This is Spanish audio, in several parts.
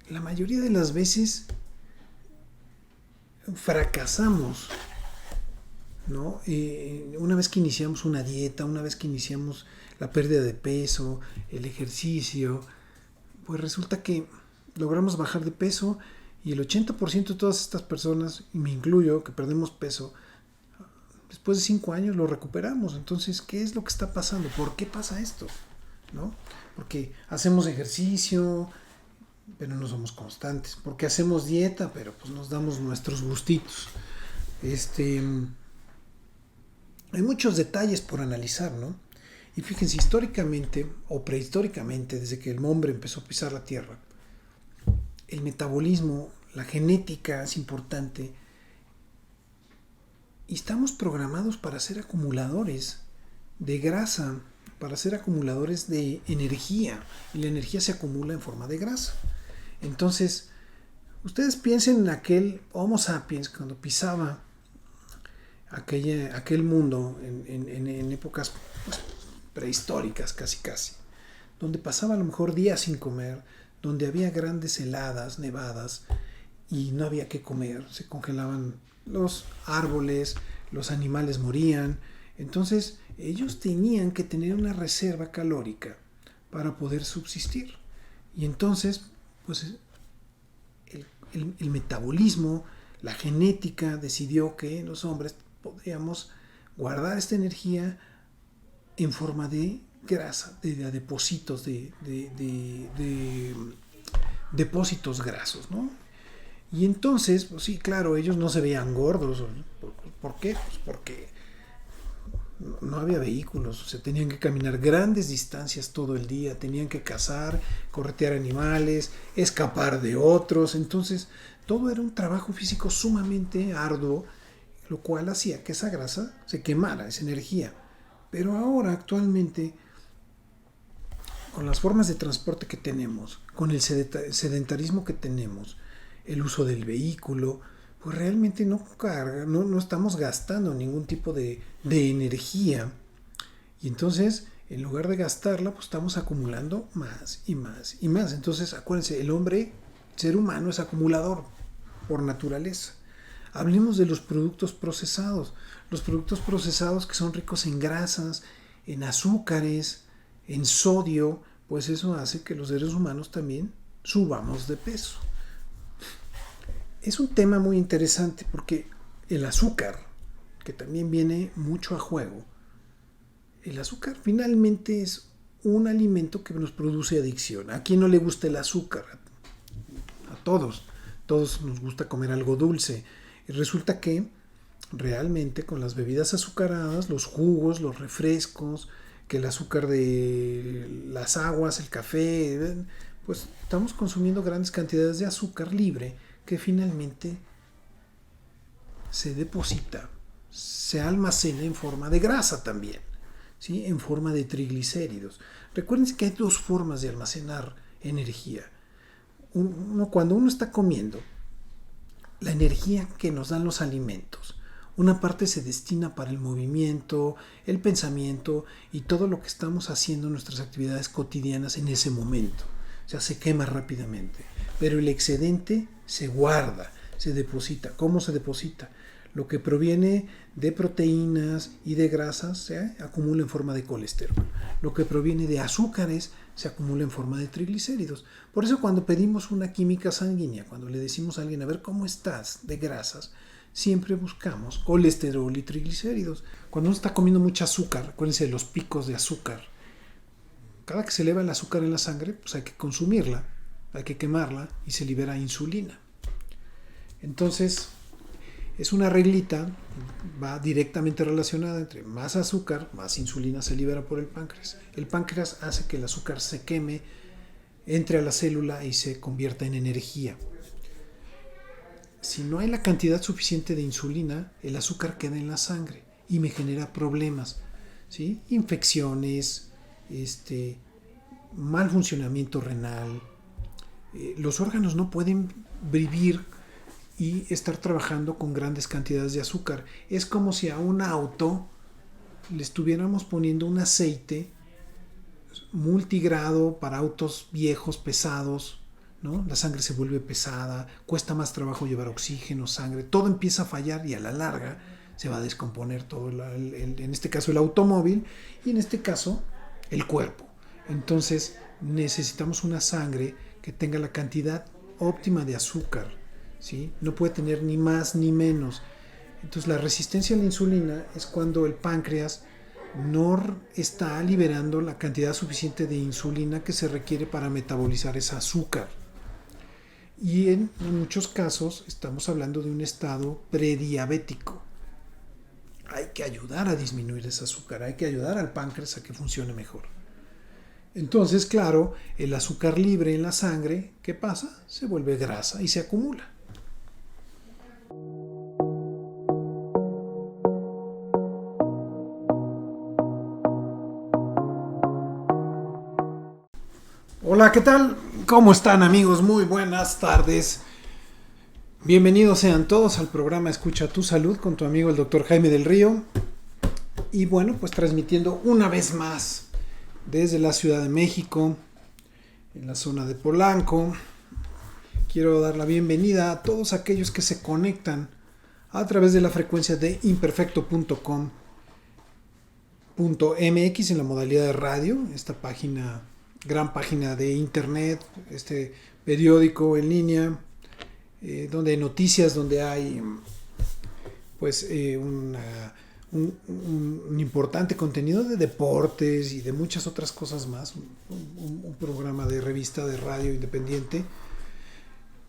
la mayoría de las veces fracasamos, ¿no? Una vez que iniciamos una dieta, una vez que iniciamos la pérdida de peso, el ejercicio, pues resulta que logramos bajar de peso y el 80% de todas estas personas, y me incluyo, que perdemos peso, después de 5 años lo recuperamos. Entonces, ¿qué es lo que está pasando? ¿Por qué pasa esto? ¿No? Porque hacemos ejercicio, pero no somos constantes. Porque hacemos dieta, pero pues nos damos nuestros gustitos. Hay muchos detalles por analizar, ¿no? Y fíjense, históricamente o prehistóricamente, desde que el hombre empezó a pisar la tierra, el metabolismo, la genética es importante y estamos programados para ser acumuladores de grasa, para ser acumuladores de energía, y la energía se acumula en forma de grasa. Entonces, ustedes piensen en aquel Homo sapiens cuando pisaba aquel mundo en épocas pues, prehistóricas casi casi, donde pasaba a lo mejor días sin comer, donde había grandes heladas, nevadas y no había que comer, se congelaban los árboles, los animales morían, entonces ellos tenían que tener una reserva calórica para poder subsistir. Y entonces, pues el metabolismo, la genética decidió que los hombres podríamos guardar esta energía en forma de grasa, de depósitos de depósitos grasos, ¿no? Y entonces, pues sí, claro, ellos no se veían gordos. ¿Por qué? Pues porque no había vehículos, o sea, tenían que caminar grandes distancias todo el día, tenían que cazar, corretear animales, escapar de otros, entonces todo era un trabajo físico sumamente arduo, lo cual hacía que esa grasa se quemara, esa energía. Pero ahora, actualmente, con las formas de transporte que tenemos, con el sedentarismo que tenemos, el uso del vehículo, pues realmente no carga, no estamos gastando ningún tipo de energía. Y entonces, en lugar de gastarla, pues estamos acumulando más y más y más. Entonces, acuérdense, el hombre, ser humano, es acumulador por naturaleza. Hablemos de los productos procesados. Los productos procesados que son ricos en grasas, en azúcares, en sodio, pues eso hace que los seres humanos también subamos de peso. Es un tema muy interesante porque el azúcar, que también viene mucho a juego, el azúcar finalmente es un alimento que nos produce adicción. ¿A quién no le gusta el azúcar? A todos. Todos nos gusta comer algo dulce. Y resulta que realmente con las bebidas azucaradas, los jugos, los refrescos, que el azúcar de las aguas, el café, pues estamos consumiendo grandes cantidades de azúcar libre que finalmente se deposita, se almacena en forma de grasa también, ¿sí? En forma de triglicéridos. Recuerden que hay dos formas de almacenar energía. Cuando uno está comiendo, la energía que nos dan los alimentos, una parte se destina para el movimiento, el pensamiento y todo lo que estamos haciendo en nuestras actividades cotidianas en ese momento. O sea, se quema rápidamente. Pero el excedente se guarda, se deposita. ¿Cómo se deposita? Lo que proviene de proteínas y de grasas se acumula en forma de colesterol. Lo que proviene de azúcares se acumula en forma de triglicéridos. Por eso cuando pedimos una química sanguínea, cuando le decimos a alguien, a ver cómo estás de grasas, siempre buscamos colesterol y triglicéridos. Cuando uno está comiendo mucho azúcar, acuérdense de los picos de azúcar. Cada que se eleva el azúcar en la sangre, pues hay que consumirla, hay que quemarla y se libera insulina. Entonces, es una reglita, va directamente relacionada entre más azúcar, más insulina se libera por el páncreas. El páncreas hace que el azúcar se queme, entre a la célula y se convierta en energía. Si no hay la cantidad suficiente de insulina, el azúcar queda en la sangre y me genera problemas, ¿sí? Infecciones, mal funcionamiento renal. Los órganos no pueden vivir y estar trabajando con grandes cantidades de azúcar. Es como si a un auto le estuviéramos poniendo un aceite multigrado para autos viejos, pesados, ¿no? La sangre se vuelve pesada, cuesta más trabajo llevar oxígeno, sangre, todo empieza a fallar y a la larga se va a descomponer todo, en este caso el automóvil y en este caso el cuerpo. Entonces necesitamos una sangre que tenga la cantidad óptima de azúcar, ¿sí? No puede tener ni más ni menos. Entonces la resistencia a la insulina es cuando el páncreas no está liberando la cantidad suficiente de insulina que se requiere para metabolizar ese azúcar. Y en muchos casos estamos hablando de un estado prediabético. Hay que ayudar a disminuir ese azúcar, hay que ayudar al páncreas a que funcione mejor. Entonces, claro, el azúcar libre en la sangre, ¿qué pasa? Se vuelve grasa y se acumula. Hola, ¿qué tal? ¿Cómo están, amigos? Muy buenas tardes. Bienvenidos sean todos al programa Escucha tu Salud con tu amigo el Dr. Jaime del Río. Y bueno, pues transmitiendo una vez más desde la Ciudad de México, en la zona de Polanco. Quiero dar la bienvenida a todos aquellos que se conectan a través de la frecuencia de imperfecto.com.mx en la modalidad de radio, esta página, gran página de internet, este periódico en línea, donde hay noticias, donde hay pues un importante contenido de deportes y de muchas otras cosas más, un programa de revista de radio independiente.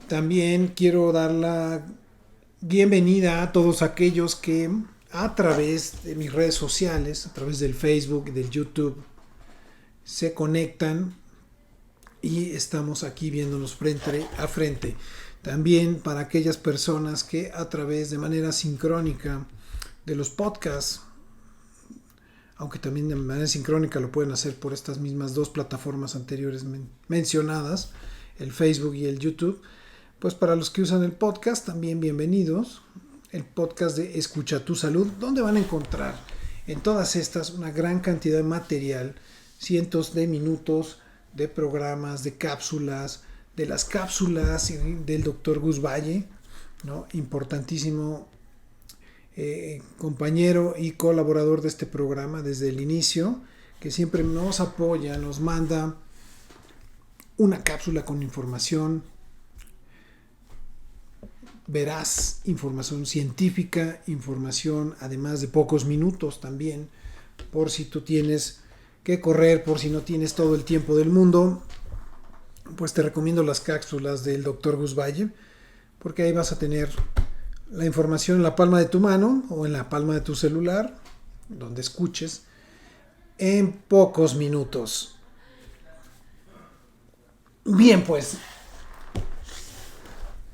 También quiero dar la bienvenida a todos aquellos que a través de mis redes sociales, a través del Facebook y del YouTube, se conectan y estamos aquí viéndonos frente a frente. También para aquellas personas que a través de manera sincrónica de los podcasts, aunque también de manera sincrónica lo pueden hacer por estas mismas dos plataformas anteriores mencionadas, el Facebook y el YouTube, pues para los que usan el podcast también bienvenidos. El podcast de Escucha tu Salud, donde van a encontrar en todas estas una gran cantidad de material, cientos de minutos de programas, de cápsulas, de las cápsulas del Dr. Gus Valle, ¿no? Importantísimo compañero y colaborador de este programa desde el inicio, que siempre nos apoya, nos manda una cápsula con información veraz, información científica, información además de pocos minutos también, por si tú tienes que correr, por si no tienes todo el tiempo del mundo, pues te recomiendo las cápsulas del Dr. Gus Valle, porque ahí vas a tener la información en la palma de tu mano o en la palma de tu celular, donde escuches, en pocos minutos. Bien, pues.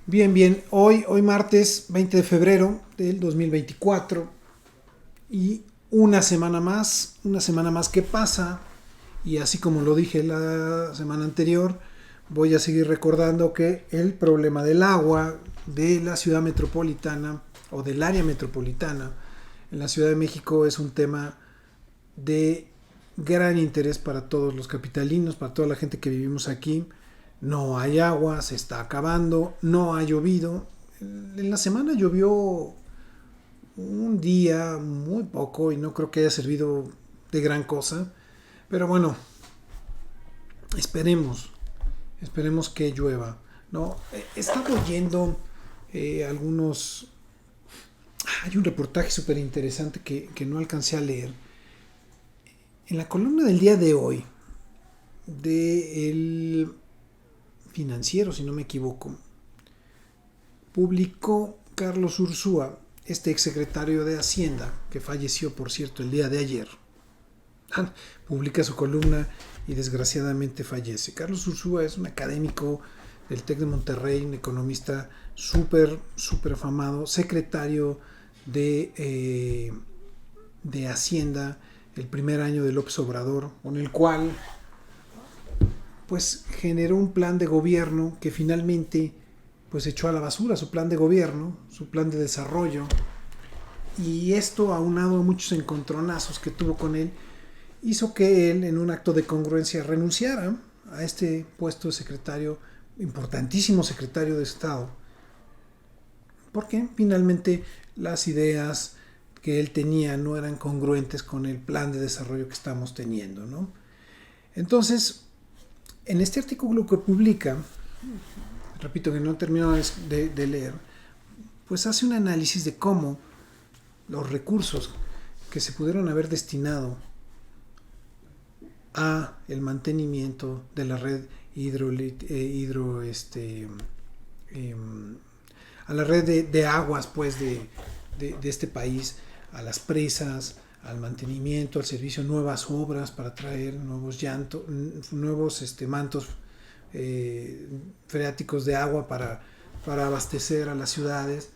Bien. Hoy martes 20 de febrero del 2024 y una semana más que pasa, y así como lo dije la semana anterior, voy a seguir recordando que el problema del agua de la ciudad metropolitana o del área metropolitana en la Ciudad de México es un tema de gran interés para todos los capitalinos, para toda la gente que vivimos aquí. No hay agua, se está acabando, no ha llovido. En la semana llovió un día, muy poco, y no creo que haya servido de gran cosa. Pero bueno, esperemos que llueva, ¿no? He estado oyendo algunos... Hay un reportaje súper interesante que no alcancé a leer. En la columna del día de hoy, del Financiero, si no me equivoco, publicó Carlos Ursúa, este exsecretario de Hacienda, que falleció, por cierto, el día de ayer. Publica su columna y desgraciadamente fallece. Carlos Ursúa es un académico del TEC de Monterrey, un economista súper afamado, secretario de Hacienda el primer año de López Obrador, con el cual pues generó un plan de gobierno que finalmente pues echó a la basura su plan de gobierno, su plan de desarrollo, y esto, aunado a muchos encontronazos que tuvo con él, hizo que él, en un acto de congruencia, renunciara a este puesto de secretario importantísimo secretario de Estado, porque finalmente las ideas que él tenía no eran congruentes con el plan de desarrollo que estamos teniendo, ¿no? Entonces, en este artículo que publica, repito que no termino de leer, pues hace un análisis de cómo los recursos que se pudieron haber destinado a el mantenimiento de la red a la red de aguas pues de este país, a las presas, al mantenimiento, al servicio, nuevas obras para traer nuevos mantos freáticos de agua para abastecer a las ciudades,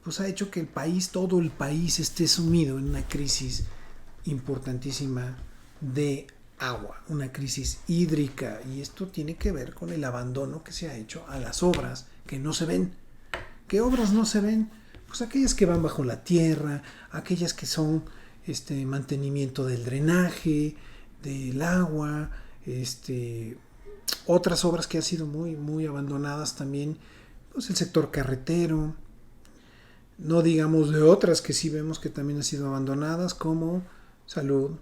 pues ha hecho que todo el país esté sumido en una crisis importantísima de agua, una crisis hídrica, y esto tiene que ver con el abandono que se ha hecho a las obras que no se ven. ¿Qué obras no se ven? Pues aquellas que van bajo la tierra, aquellas que son mantenimiento del drenaje, del agua, otras obras que han sido muy, muy abandonadas también, pues el sector carretero, no digamos de otras que sí vemos que también han sido abandonadas, como salud,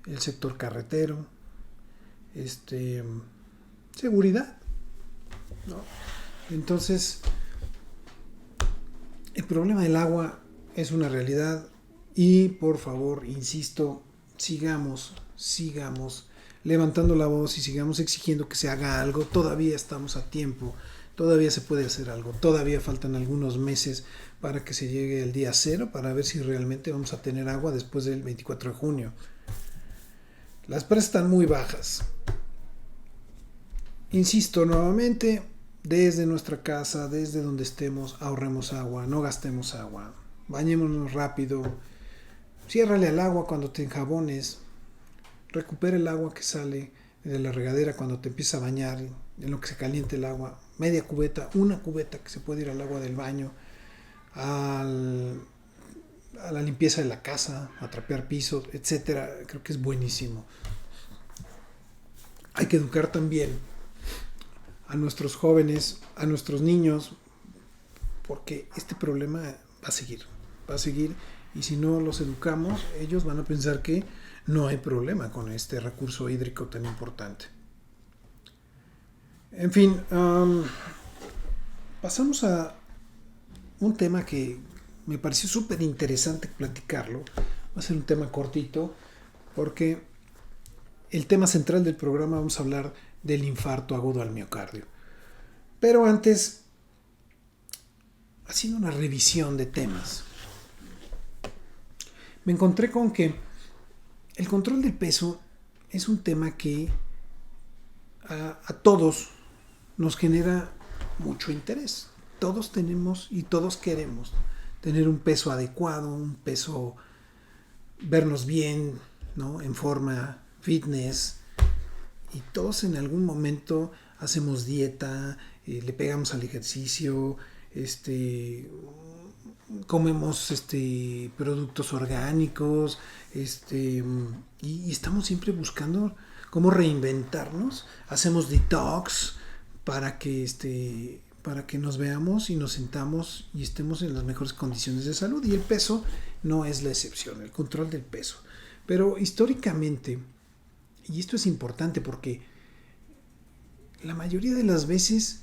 el sector carretero, seguridad, ¿no? Entonces, el problema del agua es una realidad y, por favor, insisto, sigamos levantando la voz y sigamos exigiendo que se haga algo. Todavía estamos a tiempo, todavía se puede hacer algo, todavía faltan algunos meses para que se llegue el día cero, para ver si realmente vamos a tener agua después del 24 de junio. Las presas están muy bajas. Insisto nuevamente, desde nuestra casa, desde donde estemos, ahorremos agua, no gastemos agua, bañémonos rápido, ciérrale al agua cuando te enjabones, recupera el agua que sale de la regadera cuando te empiezas a bañar, en lo que se caliente el agua, media cubeta, una cubeta que se puede ir al agua del baño, a la limpieza de la casa, a trapear pisos, etcétera. Creo que es buenísimo. Hay que educar también a nuestros jóvenes, a nuestros niños, porque este problema va a seguir, y si no los educamos, ellos van a pensar que no hay problema con este recurso hídrico tan importante. En fin, pasamos a un tema que me pareció súper interesante platicarlo. Va a ser un tema cortito, porque el tema central del programa vamos a hablar del infarto agudo al miocardio. Pero antes, haciendo una revisión de temas, me encontré con que el control del peso es un tema que a todos nos genera mucho interés. Todos tenemos y todos queremos tener un peso adecuado, un peso, vernos bien, ¿no? En forma, fitness, y todos en algún momento hacemos dieta, le pegamos al ejercicio, comemos productos orgánicos, y estamos siempre buscando cómo reinventarnos, hacemos detox para que nos veamos y nos sintamos y estemos en las mejores condiciones de salud, y el peso no es la excepción, el control del peso. Pero históricamente, y esto es importante porque la mayoría de las veces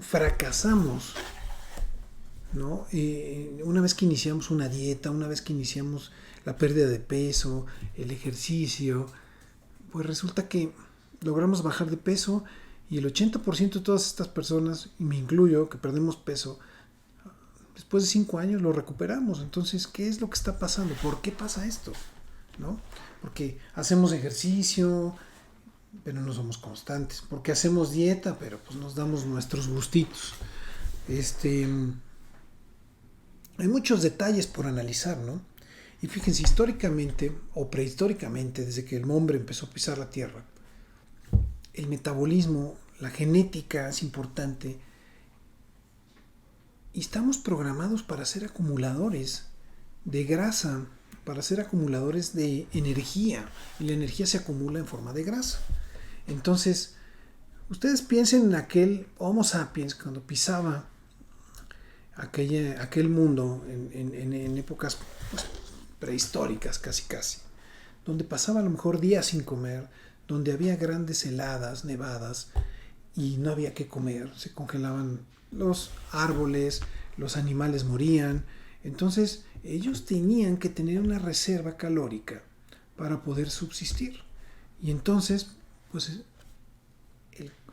fracasamos, ¿no? Una vez que iniciamos una dieta, una vez que iniciamos la pérdida de peso, el ejercicio, pues resulta que logramos bajar de peso, y el 80% de todas estas personas, y me incluyo, que perdemos peso, después de 5 años lo recuperamos. Entonces, ¿qué es lo que está pasando? ¿Por qué pasa esto? ¿No? Porque hacemos ejercicio, pero no somos constantes. Porque hacemos dieta, pero pues nos damos nuestros gustitos. Hay muchos detalles por analizar, ¿no? Y fíjense, históricamente o prehistóricamente, desde que el hombre empezó a pisar la tierra, el metabolismo, la genética es importante, y estamos programados para ser acumuladores de grasa, para ser acumuladores de energía, y la energía se acumula en forma de grasa. Entonces, ustedes piensen en aquel Homo sapiens cuando pisaba aquel mundo en épocas pues, prehistóricas casi, donde pasaba a lo mejor días sin comer, donde había grandes heladas, nevadas, y no había que comer, se congelaban los árboles, los animales morían, entonces ellos tenían que tener una reserva calórica para poder subsistir. Y entonces, pues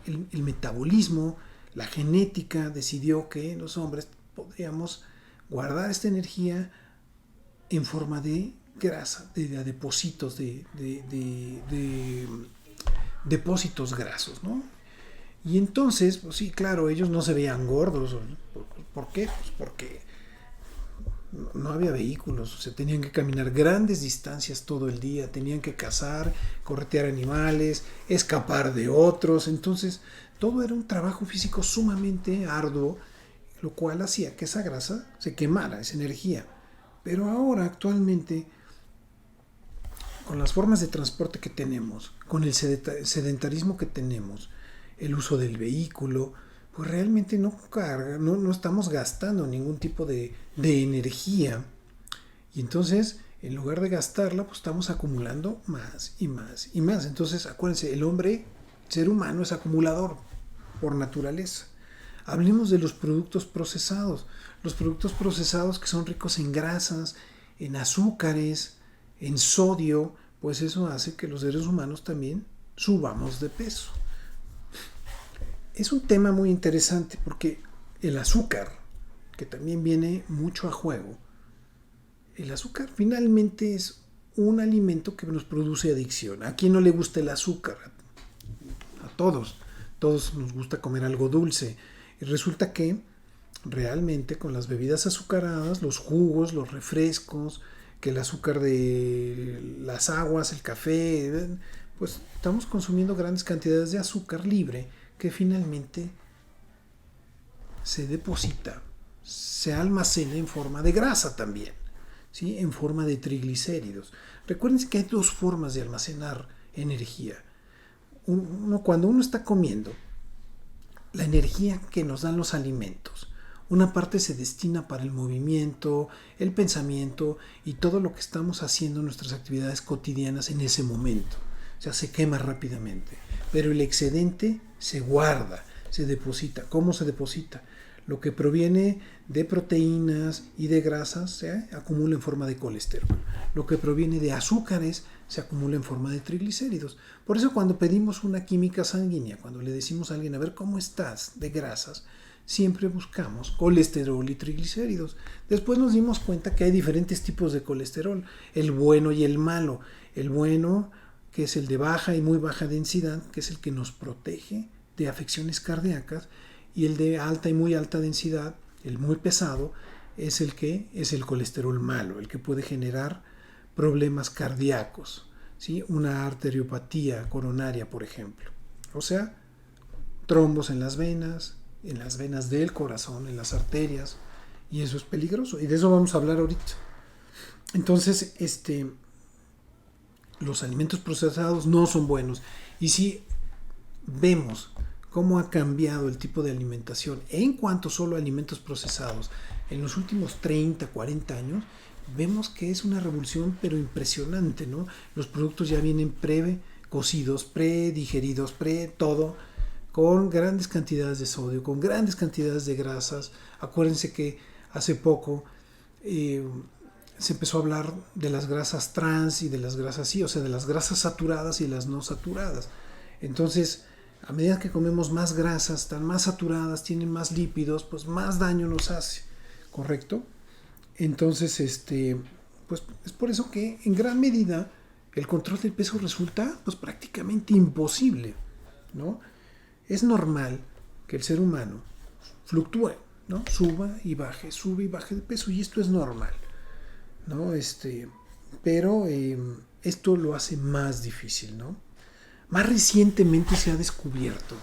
el metabolismo, la genética decidió que los hombres podríamos guardar esta energía en forma de grasa, de depósitos de depósitos grasos, ¿no? Y entonces, pues sí, claro, ellos no se veían gordos. ¿Por qué? Pues porque no había vehículos, se tenían que caminar grandes distancias todo el día, tenían que cazar, corretear animales, escapar de otros, entonces todo era un trabajo físico sumamente arduo, lo cual hacía que esa grasa se quemara, esa energía. Pero ahora, actualmente, con las formas de transporte que tenemos, con el sedentarismo que tenemos, el uso del vehículo, pues realmente no estamos gastando ningún tipo de energía. Y entonces, en lugar de gastarla, pues estamos acumulando más y más y más. Entonces, acuérdense, el ser humano es acumulador por naturaleza. Hablemos de los productos procesados. Los productos procesados que son ricos en grasas, en azúcares, en sodio, pues eso hace que los seres humanos también subamos de peso. Es un tema muy interesante porque el azúcar, que también viene mucho a juego, el azúcar finalmente es un alimento que nos produce adicción. ¿A quién no le gusta el azúcar? A todos. Todos nos gusta comer algo dulce. Y resulta que realmente con las bebidas azucaradas, los jugos, los refrescos, que el azúcar de las aguas, el café, pues estamos consumiendo grandes cantidades de azúcar libre que finalmente se deposita, se almacena en forma de grasa también, ¿sí? En forma de triglicéridos. Recuerden que hay dos formas de almacenar energía. Cuando uno está comiendo, la energía que nos dan los alimentos, una parte se destina para el movimiento, el pensamiento y todo lo que estamos haciendo en nuestras actividades cotidianas en ese momento. O sea, se quema rápidamente. Pero el excedente se guarda, se deposita. ¿Cómo se deposita? Lo que proviene de proteínas y de grasas se acumula en forma de colesterol. Lo que proviene de azúcares se acumula en forma de triglicéridos. Por eso cuando pedimos una química sanguínea, cuando le decimos a alguien, a ver cómo estás de grasas, siempre buscamos colesterol y triglicéridos. Después nos dimos cuenta que hay diferentes tipos de colesterol, el bueno y el malo. El bueno, que es el de baja y muy baja densidad, que es el que nos protege de afecciones cardíacas, y el de alta y muy alta densidad, el muy pesado, es el que es el colesterol malo, el que puede generar problemas cardíacos, ¿sí? Una arteriopatía coronaria, por ejemplo. O sea, trombos en las venas del corazón, en las arterias, y eso es peligroso, y de eso vamos a hablar ahorita. Entonces, los alimentos procesados no son buenos, y si vemos cómo ha cambiado el tipo de alimentación en cuanto solo a alimentos procesados en los últimos 30, 40 años, vemos que es una revolución pero impresionante, ¿no? Los productos ya vienen pre-cocidos, pre-digeridos, pre-todo, con grandes cantidades de sodio, con grandes cantidades de grasas. Acuérdense que hace poco se empezó a hablar de las grasas trans y de las grasas sí, o sea, de las grasas saturadas y las no saturadas. Entonces, a medida que comemos más grasas, están más saturadas, tienen más lípidos, pues más daño nos hace, ¿correcto? Entonces, pues es por eso que en gran medida el control del peso resulta pues prácticamente imposible, ¿no? Es normal que el ser humano fluctúe, ¿no? Sube y baje de peso, y esto es normal, ¿no? Pero esto lo hace más difícil, ¿no? Más recientemente se ha descubierto,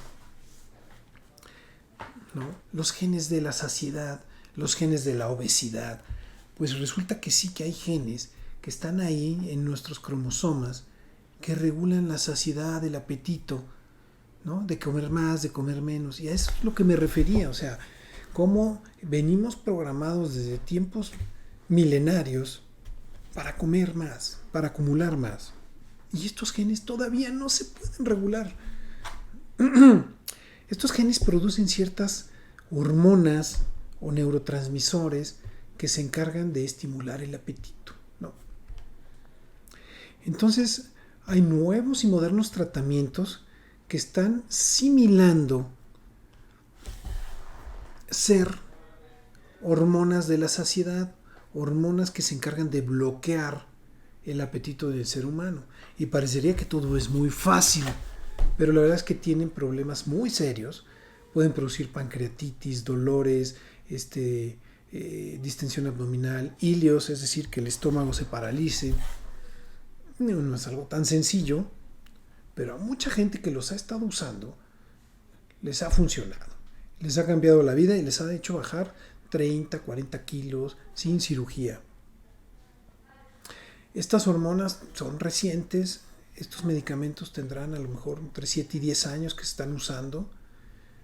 ¿no? Los genes de la saciedad, los genes de la obesidad. Pues resulta que sí, que hay genes que están ahí en nuestros cromosomas que regulan la saciedad, el apetito ¿no? De comer más, de comer menos. Y a eso es lo que me refería, o sea, cómo venimos programados desde tiempos milenarios para comer más, para acumular más. Y estos genes todavía no se pueden regular. Estos genes producen ciertas hormonas o neurotransmisores que se encargan de estimular el apetito, ¿no? Entonces, hay nuevos y modernos tratamientos que están simulando ser hormonas de la saciedad, hormonas que se encargan de bloquear el apetito del ser humano. Y parecería que todo es muy fácil, pero la verdad es que tienen problemas muy serios. Pueden producir pancreatitis, dolores, distensión abdominal, ileos, es decir, que el estómago se paralice. No es algo tan sencillo, pero a mucha gente que los ha estado usando les ha funcionado. Les ha cambiado la vida y les ha hecho bajar 30, 40 kilos sin cirugía. Estas hormonas son recientes. Estos medicamentos tendrán a lo mejor entre 7 y 10 años que se están usando.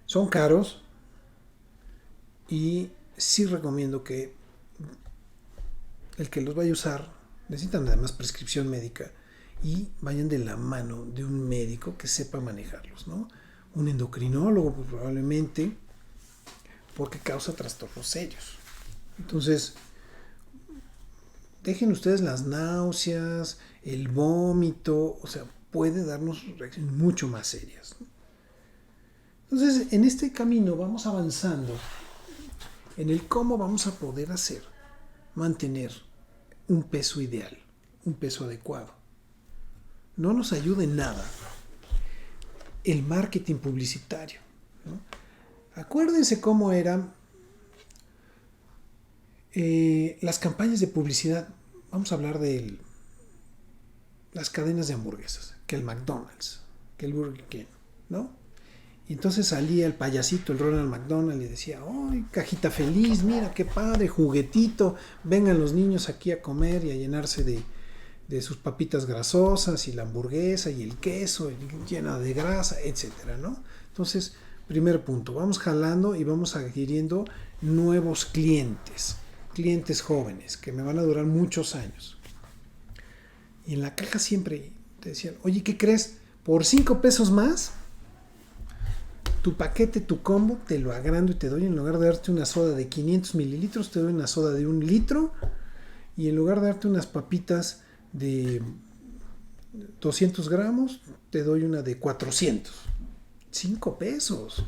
Son caros y sí recomiendo que el que los vaya a usar necesitan además prescripción médica y vayan de la mano de un médico que sepa manejarlos, ¿no? Un endocrinólogo probablemente, porque causa trastornos serios. Entonces, dejen ustedes las náuseas, el vómito, o sea, puede darnos reacciones mucho más serias, ¿no? Entonces, en este camino vamos avanzando en el cómo vamos a poder mantener un peso ideal, un peso adecuado. No nos ayuda en nada el marketing publicitario, ¿no? Acuérdense cómo eran las campañas de publicidad. Vamos a hablar de las cadenas de hamburguesas, que el McDonald's, que el Burger King, ¿no? Y entonces salía el payasito, el Ronald McDonald, y decía, ¡ay, cajita feliz! Mira qué padre, juguetito, vengan los niños aquí a comer y a llenarse de sus papitas grasosas y la hamburguesa y el queso llena de grasa, etcétera, ¿no? Entonces, primer punto, vamos jalando y vamos adquiriendo nuevos clientes jóvenes que me van a durar muchos años. Y en la caja siempre te decían, oye, ¿qué crees? Por 5 pesos más, tu paquete, tu combo, te lo agrando y te doy, en lugar de darte una soda de 500 mililitros, te doy una soda de 1 litro, y en lugar de darte unas papitas de 200 gramos, te doy una de 400. 5 pesos.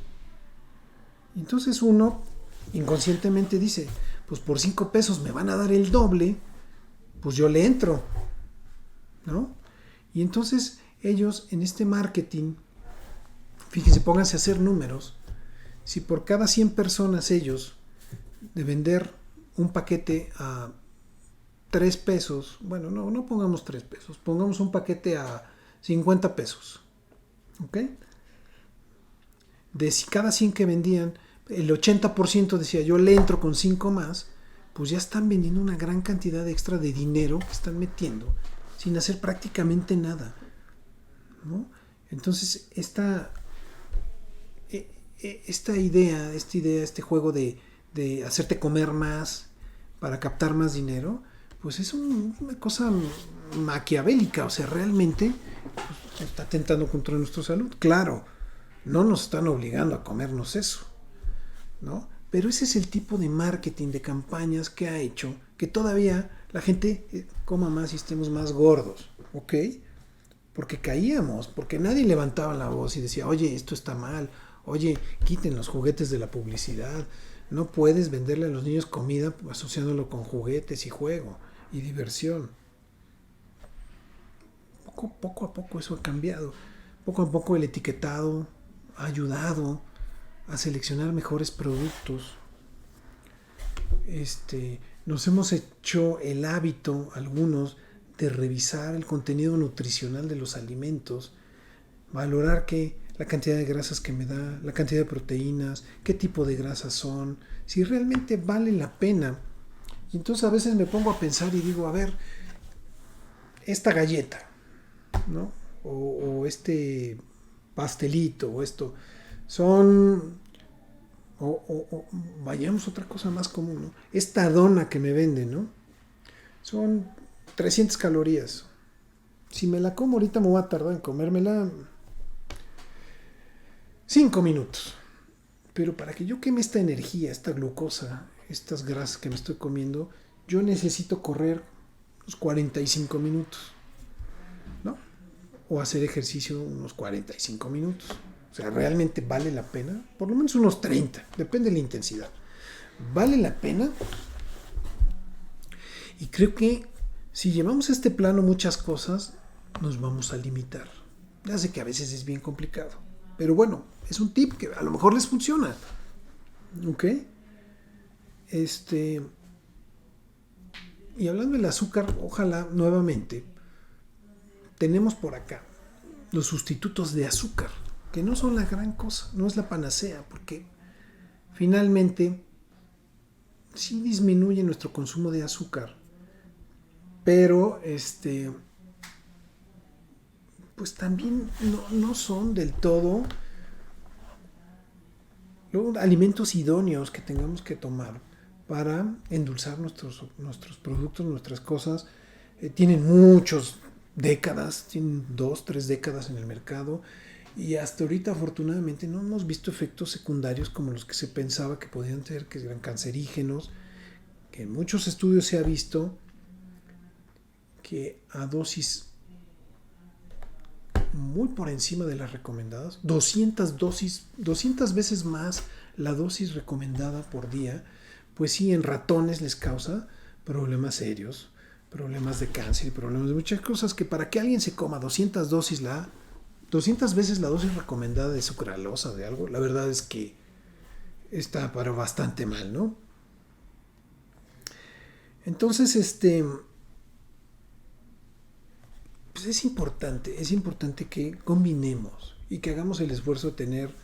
Entonces uno inconscientemente dice, pues por 5 pesos me van a dar el doble, pues yo le entro, ¿no? Y entonces ellos en este marketing, fíjense, pónganse a hacer números. Si por cada 100 personas ellos de vender un paquete a 3 pesos, bueno, no pongamos 3 pesos, pongamos un paquete a 50 pesos, ¿ok? De si cada 100 que vendían, el 80% decía yo le entro con 5 más, pues ya están vendiendo una gran cantidad extra de dinero que están metiendo sin hacer prácticamente nada, ¿no? Entonces esta idea, este juego de hacerte comer más para captar más dinero, pues es una cosa maquiavélica, o sea, realmente pues, está atentando contra nuestra salud. Claro, no nos están obligando a comernos eso, ¿no? Pero ese es el tipo de marketing, de campañas que ha hecho que todavía la gente coma más y estemos más gordos, ¿ok? Porque caíamos, porque nadie levantaba la voz y decía, oye, esto está mal, oye, quiten los juguetes de la publicidad, no puedes venderle a los niños comida asociándolo con juguetes y juego y diversión. Poco a poco eso ha cambiado, poco a poco el etiquetado ha ayudado a seleccionar mejores productos. Nos hemos hecho el hábito, algunos, de revisar el contenido nutricional de los alimentos, valorar la cantidad de grasas que me da, la cantidad de proteínas, qué tipo de grasas son, si realmente vale la pena. Y entonces a veces me pongo a pensar y digo, a ver, esta galleta, ¿no? O este pastelito o esto. Son, vayamos a otra cosa más común, ¿no? Esta dona que me venden, ¿no? Son 300 calorías. Si me la como ahorita me voy a tardar en comérmela 5 minutos. Pero para que yo queme esta energía, esta glucosa, estas grasas que me estoy comiendo, yo necesito correr unos 45 minutos, ¿no? O hacer ejercicio unos 45 minutos. O sea, ¿realmente vale la pena? Por lo menos unos 30, depende de la intensidad. ¿Vale la pena? Y creo que si llevamos a este plano muchas cosas, nos vamos a limitar. Ya sé que a veces es bien complicado, pero bueno, es un tip que a lo mejor les funciona. ¿Ok? Y hablando del azúcar, ojalá nuevamente, tenemos por acá los sustitutos de azúcar, que no son la gran cosa, no es la panacea, porque finalmente sí disminuye nuestro consumo de azúcar, pero pues también no son del todo alimentos idóneos que tengamos que tomar para endulzar nuestros productos, nuestras cosas. Tienen muchas décadas, tienen 2, 3 décadas en el mercado y hasta ahorita afortunadamente no hemos visto efectos secundarios como los que se pensaba que podían ser, que eran cancerígenos, que en muchos estudios se ha visto que a dosis muy por encima de las recomendadas, 200 veces más la dosis recomendada por día, pues sí, en ratones les causa problemas serios, problemas de cáncer y problemas de muchas cosas, que para que alguien se coma 200 veces la dosis recomendada de sucralosa, de algo, la verdad es que está para bastante mal, ¿no? Entonces, pues es importante que combinemos y que hagamos el esfuerzo de tener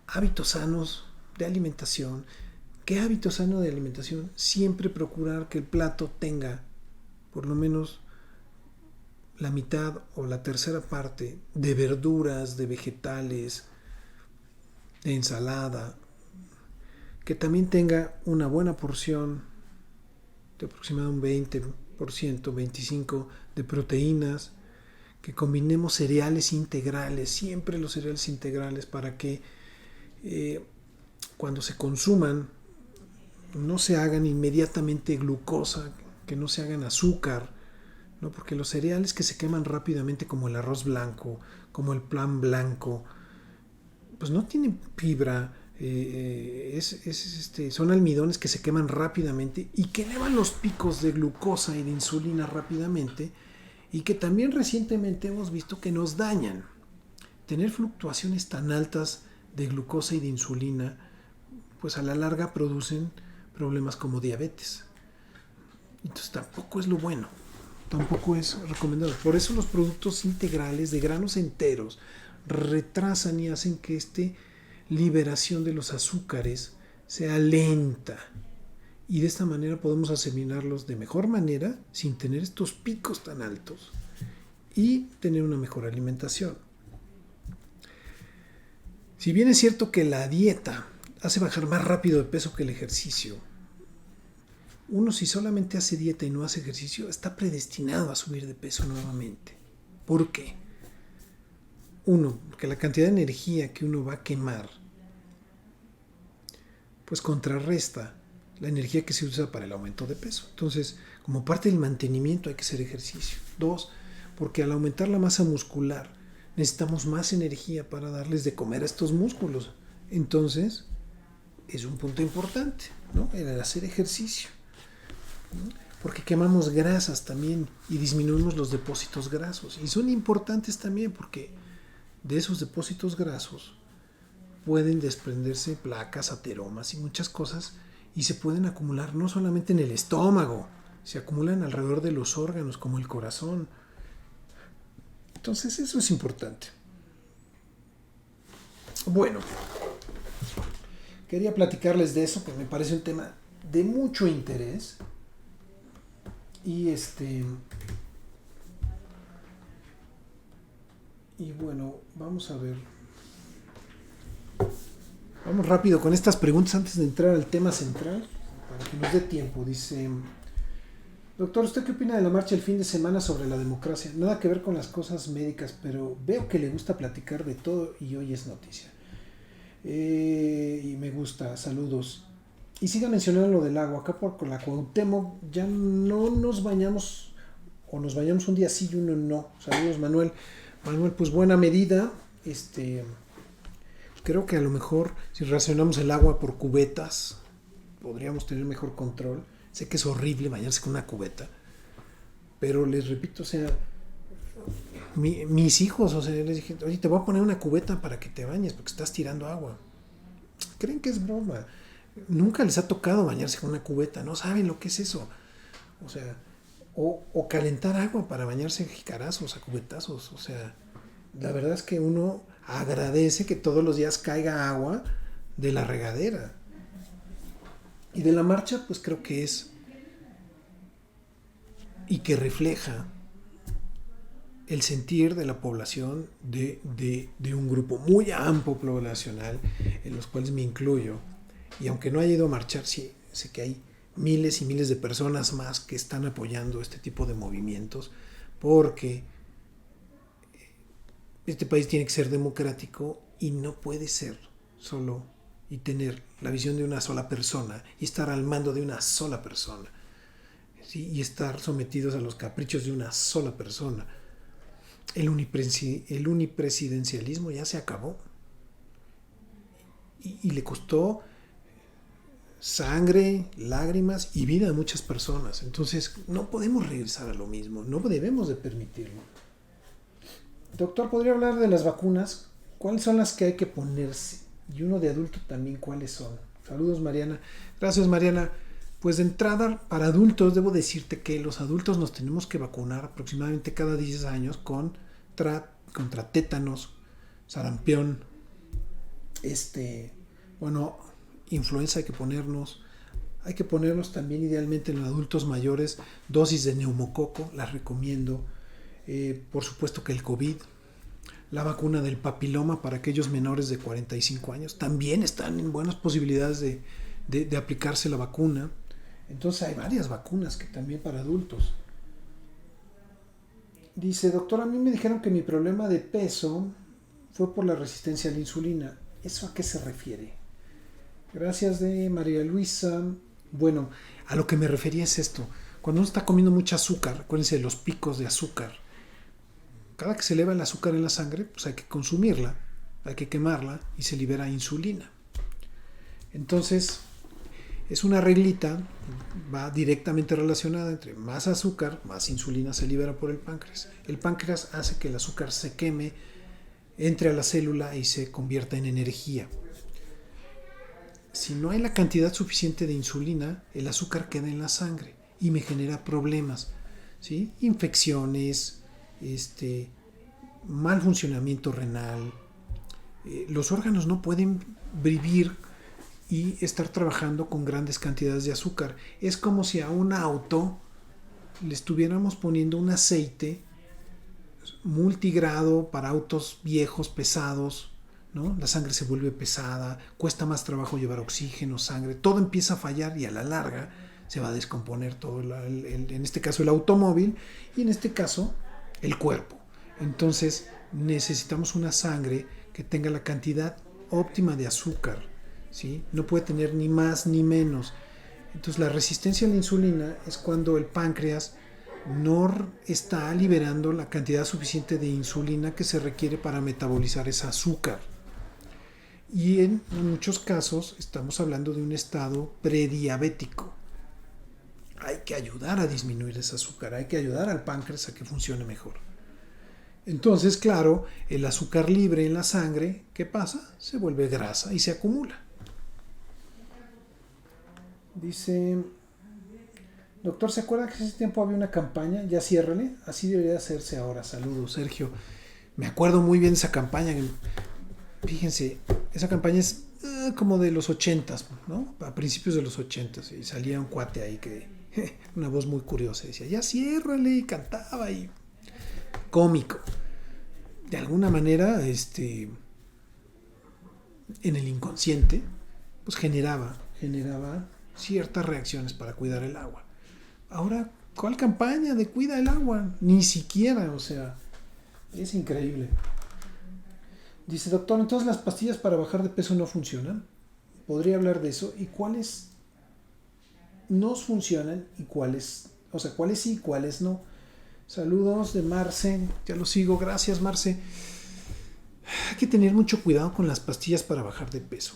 hábitos sanos de alimentación. ¿Qué hábito sano de alimentación? Siempre procurar que el plato tenga por lo menos la mitad o la tercera parte de verduras, de vegetales, de ensalada, que también tenga una buena porción de aproximadamente un 20%, 25% de proteínas, que combinemos cereales integrales, siempre los cereales integrales, para que cuando se consuman no se hagan inmediatamente glucosa, que no se hagan azúcar, ¿no? Porque los cereales que se queman rápidamente, como el arroz blanco, como el pan blanco, pues no tienen fibra, son almidones que se queman rápidamente y que elevan los picos de glucosa y de insulina rápidamente, y que también recientemente hemos visto que nos dañan. Tener fluctuaciones tan altas de glucosa y de insulina, pues a la larga producen problemas como diabetes. Entonces tampoco es lo bueno, tampoco es recomendable. Por eso los productos integrales de granos enteros retrasan y hacen que liberación de los azúcares sea lenta, y de esta manera podemos asimilarlos de mejor manera sin tener estos picos tan altos y tener una mejor alimentación. Si bien es cierto que la dieta hace bajar más rápido de peso que el ejercicio, uno, si solamente hace dieta y no hace ejercicio, está predestinado a subir de peso nuevamente. ¿Por qué? Uno, porque la cantidad de energía que uno va a quemar pues contrarresta la energía que se usa para el aumento de peso. Entonces, como parte del mantenimiento hay que hacer ejercicio. Dos, porque al aumentar la masa muscular necesitamos más energía para darles de comer a estos músculos. Entonces, es un punto importante, ¿no? El hacer ejercicio, ¿no? Porque quemamos grasas también y disminuimos los depósitos grasos. Y son importantes también porque de esos depósitos grasos pueden desprenderse placas, ateromas y muchas cosas, y se pueden acumular no solamente en el estómago, se acumulan alrededor de los órganos como el corazón. Entonces eso es importante. Bueno, quería platicarles de eso, que me parece un tema de mucho interés. Y Y bueno, vamos a ver. Vamos rápido con estas preguntas antes de entrar al tema central, para que nos dé tiempo. Dice, doctor, ¿usted qué opina de la marcha el fin de semana sobre la democracia? Nada que ver con las cosas médicas, pero veo que le gusta platicar de todo y hoy es noticia. Y me gusta, saludos. Y siga mencionando lo del agua. Acá por la Cuauhtémoc ya no nos bañamos, o nos bañamos un día sí y uno no. Saludos, Manuel. Manuel, pues buena medida. Creo que a lo mejor si racionamos el agua por cubetas, podríamos tener mejor control. Sé que es horrible bañarse con una cubeta, pero les repito, o sea, mis hijos, o sea, les dije, oye, te voy a poner una cubeta para que te bañes, porque estás tirando agua. Creen que es broma. Nunca les ha tocado bañarse con una cubeta, no saben lo que es eso. O sea, o calentar agua para bañarse en jicarazos, a cubetazos. O sea, la verdad es que uno agradece que todos los días caiga agua de la regadera. Y de la marcha, pues creo que es, y que refleja el sentir de la población de un grupo muy amplio poblacional, en los cuales me incluyo. Y aunque no haya ido a marchar, sí, sé que hay miles y miles de personas más que están apoyando este tipo de movimientos, porque este país tiene que ser democrático y no puede ser solo y tener la visión de una sola persona y estar al mando de una sola persona, ¿sí? Y estar sometidos a los caprichos de una sola persona. El unipresidencialismo ya se acabó y le costó sangre, lágrimas y vida a muchas personas. Entonces no podemos regresar a lo mismo, no debemos de permitirlo. Doctor, ¿podría hablar de las vacunas? ¿Cuáles son las que hay que ponerse? Y uno de adulto también, ¿cuáles son? Saludos, Mariana. Gracias, Mariana. Pues de entrada, para adultos, debo decirte que los adultos nos tenemos que vacunar aproximadamente cada 10 años contra tétanos, sarampión, influenza hay que ponernos también idealmente en los adultos mayores, dosis de neumococo, las recomiendo. Por supuesto que el COVID, la vacuna del papiloma para aquellos menores de 45 años, también están en buenas posibilidades de aplicarse la vacuna. Entonces hay varias vacunas que también para adultos. Dice, doctor, a mí me dijeron que mi problema de peso fue por la resistencia a la insulina. ¿Eso a qué se refiere? Gracias de María Luisa. Bueno, a lo que me refería es esto. Cuando uno está comiendo mucho azúcar, acuérdense de los picos de azúcar. Cada que se eleva el azúcar en la sangre, pues hay que consumirla, hay que quemarla y se libera insulina. Entonces, es una reglita, va directamente relacionada entre más azúcar, más insulina se libera por el páncreas. El páncreas hace que el azúcar se queme, entre a la célula y se convierta en energía. Si no hay la cantidad suficiente de insulina, el azúcar queda en la sangre y me genera problemas, ¿sí? Infecciones, mal funcionamiento renal. Los órganos no pueden vivir y estar trabajando con grandes cantidades de azúcar. Es como si a un auto le estuviéramos poniendo un aceite multigrado para autos viejos, pesados, ¿no? La sangre se vuelve pesada, cuesta más trabajo llevar oxígeno, sangre, todo empieza a fallar y a la larga se va a descomponer todo, en este caso el automóvil y en este caso el cuerpo. Entonces necesitamos una sangre que tenga la cantidad óptima de azúcar, ¿sí? No puede tener ni más ni menos. Entonces la resistencia a la insulina es cuando el páncreas no está liberando la cantidad suficiente de insulina que se requiere para metabolizar ese azúcar. Y en muchos casos estamos hablando de un estado prediabético. Hay que ayudar a disminuir ese azúcar, hay que ayudar al páncreas a que funcione mejor. Entonces, claro, el azúcar libre en la sangre, ¿qué pasa? Se vuelve grasa y se acumula. Dice, doctor, ¿se acuerda que hace tiempo había una campaña? Ya ciérrale, así debería hacerse ahora. Saludos, Sergio. Me acuerdo muy bien de esa campaña. Fíjense, esa campaña es como de los 80s, ¿no? A principios de los 80s. Y salía un cuate ahí que, una voz muy curiosa, decía, ya ciérrale, y cantaba y cómico. de alguna manera, en el inconsciente, pues generaba ciertas reacciones para cuidar el agua. Ahora, ¿cuál campaña de cuida el agua? Ni siquiera, o sea, es increíble. Dice, doctor, entonces las pastillas para bajar de peso no funcionan. ¿Podría hablar de eso? ¿Y cuáles no funcionan y cuáles, o sea, cuáles sí y cuáles no? Saludos de Marce, ya lo sigo, gracias Marce. Hay que tener mucho cuidado con las pastillas para bajar de peso.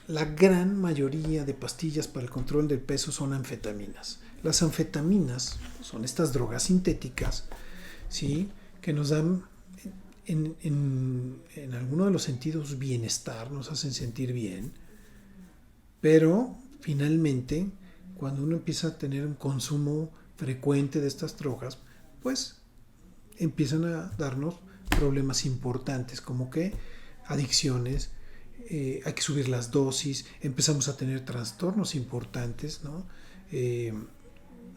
La gran mayoría de pastillas para el control del peso son anfetaminas. Las anfetaminas son estas drogas sintéticas, ¿sí?, que nos dan en alguno de los sentidos bienestar, nos hacen sentir bien, pero finalmente cuando uno empieza a tener un consumo frecuente de estas drogas, pues empiezan a darnos problemas importantes, como que adicciones, hay que subir las dosis, empezamos a tener trastornos importantes, ¿no?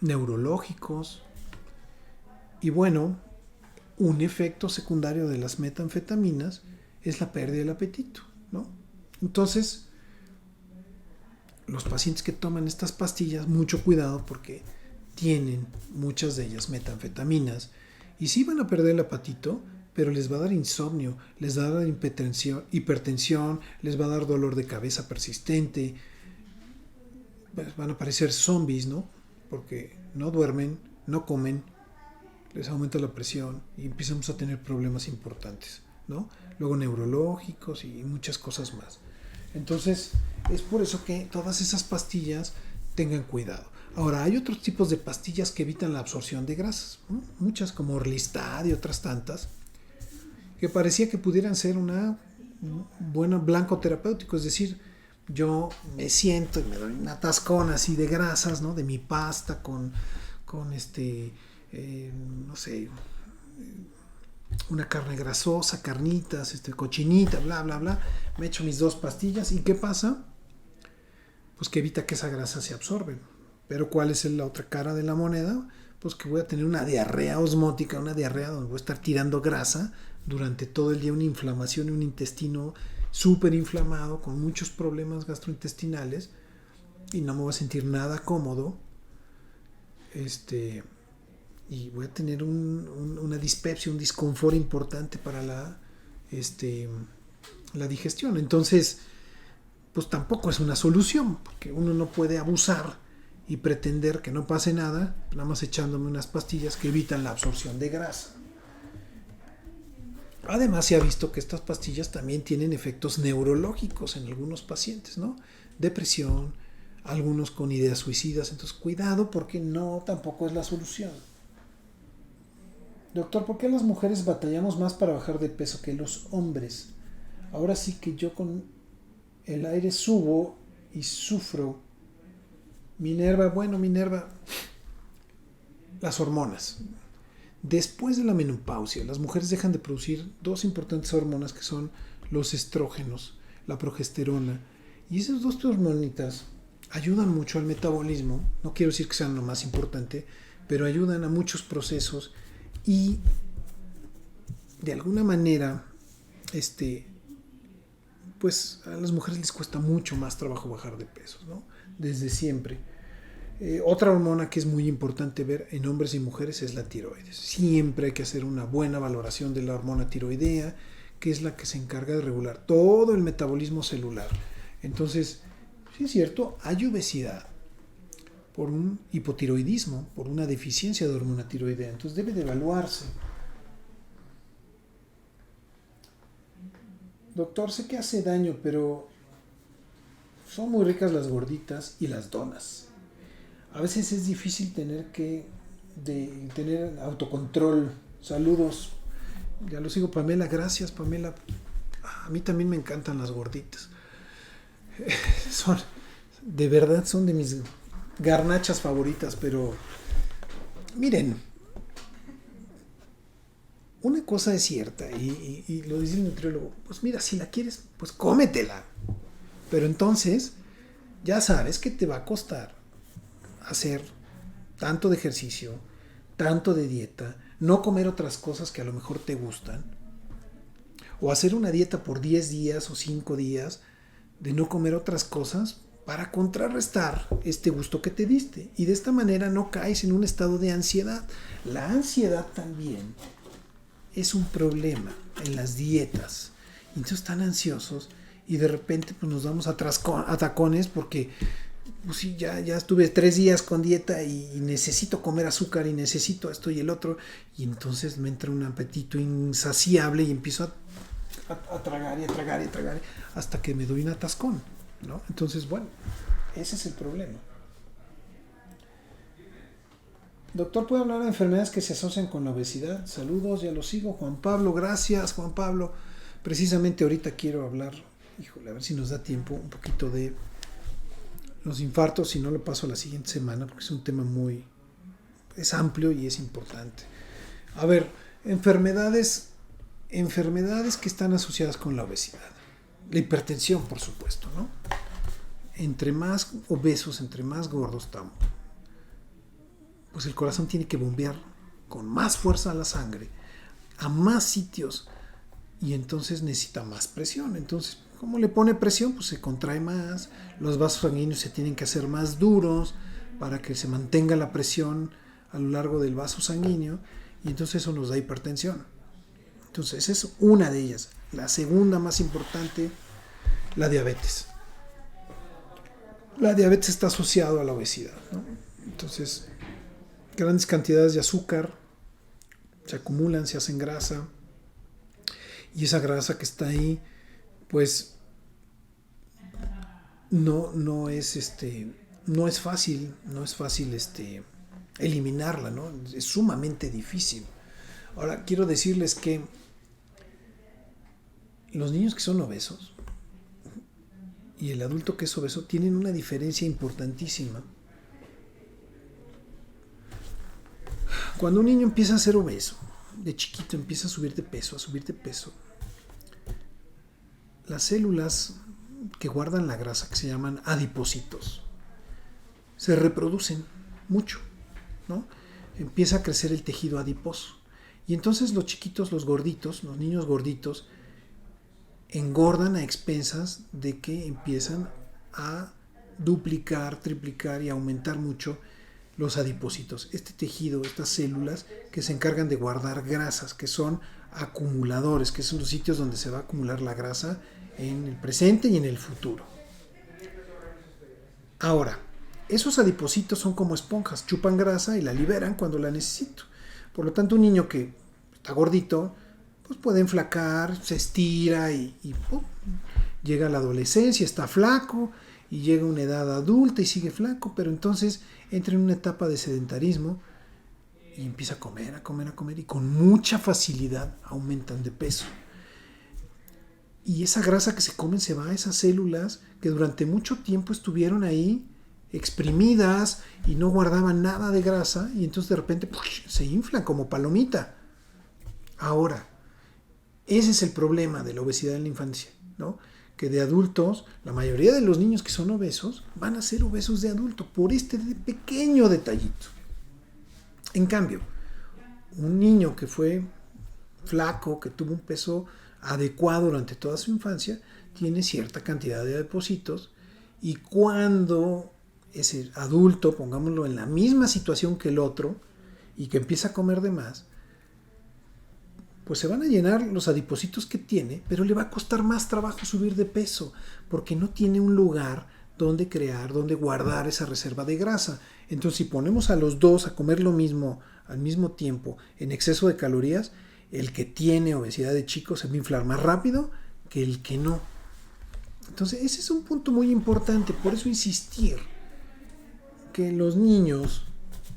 Neurológicos. Y bueno, un efecto secundario de las metanfetaminas es la pérdida del apetito, ¿no? Entonces, los pacientes que toman estas pastillas, mucho cuidado porque tienen muchas de ellas metanfetaminas y sí van a perder el apetito, pero les va a dar insomnio, les va a dar hipertensión, les va a dar dolor de cabeza persistente, van a parecer zombies, ¿no? Porque no duermen, no comen, les aumenta la presión y empezamos a tener problemas importantes, ¿no? Luego neurológicos y muchas cosas más. Entonces, es por eso que todas esas pastillas tengan cuidado. Ahora, hay otros tipos de pastillas que evitan la absorción de grasas, ¿no? Muchas como Orlistat y otras tantas, que parecía que pudieran ser un buen blanco terapéutico, es decir, yo me siento y me doy una tascona así de grasas, ¿no? De mi pasta con no sé, una carne grasosa, carnitas, cochinita, bla, bla, bla. Me echo mis 2 pastillas y ¿qué pasa? Pues que evita que esa grasa se absorbe. Pero ¿cuál es la otra cara de la moneda? Pues que voy a tener una diarrea osmótica, una diarrea donde voy a estar tirando grasa durante todo el día, una inflamación y un intestino súper inflamado con muchos problemas gastrointestinales y no me voy a sentir nada cómodo. Y voy a tener una dispepsia, un disconfort importante para la digestión. Entonces, pues tampoco es una solución, porque uno no puede abusar y pretender que no pase nada, nada más echándome unas pastillas que evitan la absorción de grasa. Además, se ha visto que estas pastillas también tienen efectos neurológicos en algunos pacientes, ¿no? Depresión, algunos con ideas suicidas. Entonces, cuidado porque no, tampoco es la solución. Doctor, ¿por qué las mujeres batallamos más para bajar de peso que los hombres? Ahora sí que yo con el aire subo y sufro. Minerva, las hormonas. Después de la menopausia, las mujeres dejan de producir 2 importantes hormonas que son los estrógenos, la progesterona. Y esas 2 hormonitas ayudan mucho al metabolismo. No quiero decir que sean lo más importante, pero ayudan a muchos procesos y de alguna manera, pues a las mujeres les cuesta mucho más trabajo bajar de peso, ¿no? Desde siempre. Otra hormona que es muy importante ver en hombres y mujeres es la tiroides. Siempre hay que hacer una buena valoración de la hormona tiroidea, que es la que se encarga de regular todo el metabolismo celular. Entonces, sí es cierto, hay obesidad por un hipotiroidismo, por una deficiencia de hormona tiroidea. Entonces debe de evaluarse. Doctor, sé que hace daño, pero son muy ricas las gorditas y las donas. A veces es difícil tener autocontrol. Saludos. Ya lo sigo, Pamela. Gracias, Pamela. A mí también me encantan las gorditas. De verdad, son de mis garnachas favoritas, pero miren, una cosa es cierta y lo dice el nutriólogo, pues mira, si la quieres, pues cómetela. Pero entonces, ya sabes que te va a costar hacer tanto de ejercicio, tanto de dieta, no comer otras cosas que a lo mejor te gustan, O hacer una dieta por 10 días o 5 días de no comer otras cosas para contrarrestar este gusto que te diste. Y de esta manera no caes en un estado de ansiedad. La ansiedad también es un problema en las dietas. Entonces están ansiosos y de repente pues, nos damos a tacones porque pues sí, ya estuve 3 días con dieta y necesito comer azúcar y necesito esto y el otro. Y entonces me entra un apetito insaciable y empiezo a tragar y a tragar y a tragar hasta que me doy un atascón, ¿no? Entonces, bueno, ese es el problema. Doctor, ¿puede hablar de enfermedades que se asocian con la obesidad? Saludos, ya lo sigo. Juan Pablo, gracias, Juan Pablo. Precisamente ahorita quiero hablar, híjole, a ver si nos da tiempo, un poquito de los infartos, si no lo paso a la siguiente semana, porque es un tema es amplio y es importante. A ver, enfermedades que están asociadas con la obesidad. La hipertensión, por supuesto, ¿no? Entre más obesos, entre más gordos estamos, pues el corazón tiene que bombear con más fuerza la sangre a más sitios y entonces necesita más presión. Entonces, ¿cómo le pone presión? Pues se contrae más, los vasos sanguíneos se tienen que hacer más duros para que se mantenga la presión a lo largo del vaso sanguíneo y entonces eso nos da hipertensión. Entonces, esa es una de ellas. La segunda más importante, la diabetes. La diabetes está asociada a la obesidad, ¿no? Entonces, grandes cantidades de azúcar se acumulan, se hacen grasa y esa grasa que está ahí, pues no es fácil eliminarla, ¿no? Es sumamente difícil. Ahora, quiero decirles que los niños que son obesos y el adulto que es obeso tienen una diferencia importantísima. Cuando un niño empieza a ser obeso, de chiquito empieza a subir de peso, las células que guardan la grasa, que se llaman adipocitos, se reproducen mucho, ¿no? Empieza a crecer el tejido adiposo. Y entonces los chiquitos, los gorditos, los niños gorditos, engordan a expensas de que empiezan a duplicar, triplicar y aumentar mucho los adipocitos. Este tejido, estas células que se encargan de guardar grasas, que son acumuladores, que son los sitios donde se va a acumular la grasa en el presente y en el futuro. Ahora, esos adipocitos son como esponjas, chupan grasa y la liberan cuando la necesito. Por lo tanto, un niño que está gordito, pues puede enflacar, se estira y ¡pum! Llega a la adolescencia, está flaco y llega a una edad adulta y sigue flaco, pero entonces entra en una etapa de sedentarismo y empieza a comer y con mucha facilidad aumentan de peso. Y esa grasa que se comen se va a esas células que durante mucho tiempo estuvieron ahí exprimidas y no guardaban nada de grasa y entonces de repente se inflan como palomita. Ahora, ese es el problema de la obesidad en la infancia, ¿no? Que de adultos, la mayoría de los niños que son obesos van a ser obesos de adulto por este pequeño detallito. En cambio, un niño que fue flaco, que tuvo un peso adecuado durante toda su infancia, tiene cierta cantidad de adipocitos y cuando ese adulto, pongámoslo en la misma situación que el otro y que empieza a comer de más, pues se van a llenar los adipocitos que tiene, pero le va a costar más trabajo subir de peso, porque no tiene un lugar donde crear, donde guardar esa reserva de grasa. Entonces, si ponemos a los dos a comer lo mismo al mismo tiempo, en exceso de calorías, el que tiene obesidad de chico se va a inflar más rápido que el que no. Entonces, ese es un punto muy importante, por eso insistir que los niños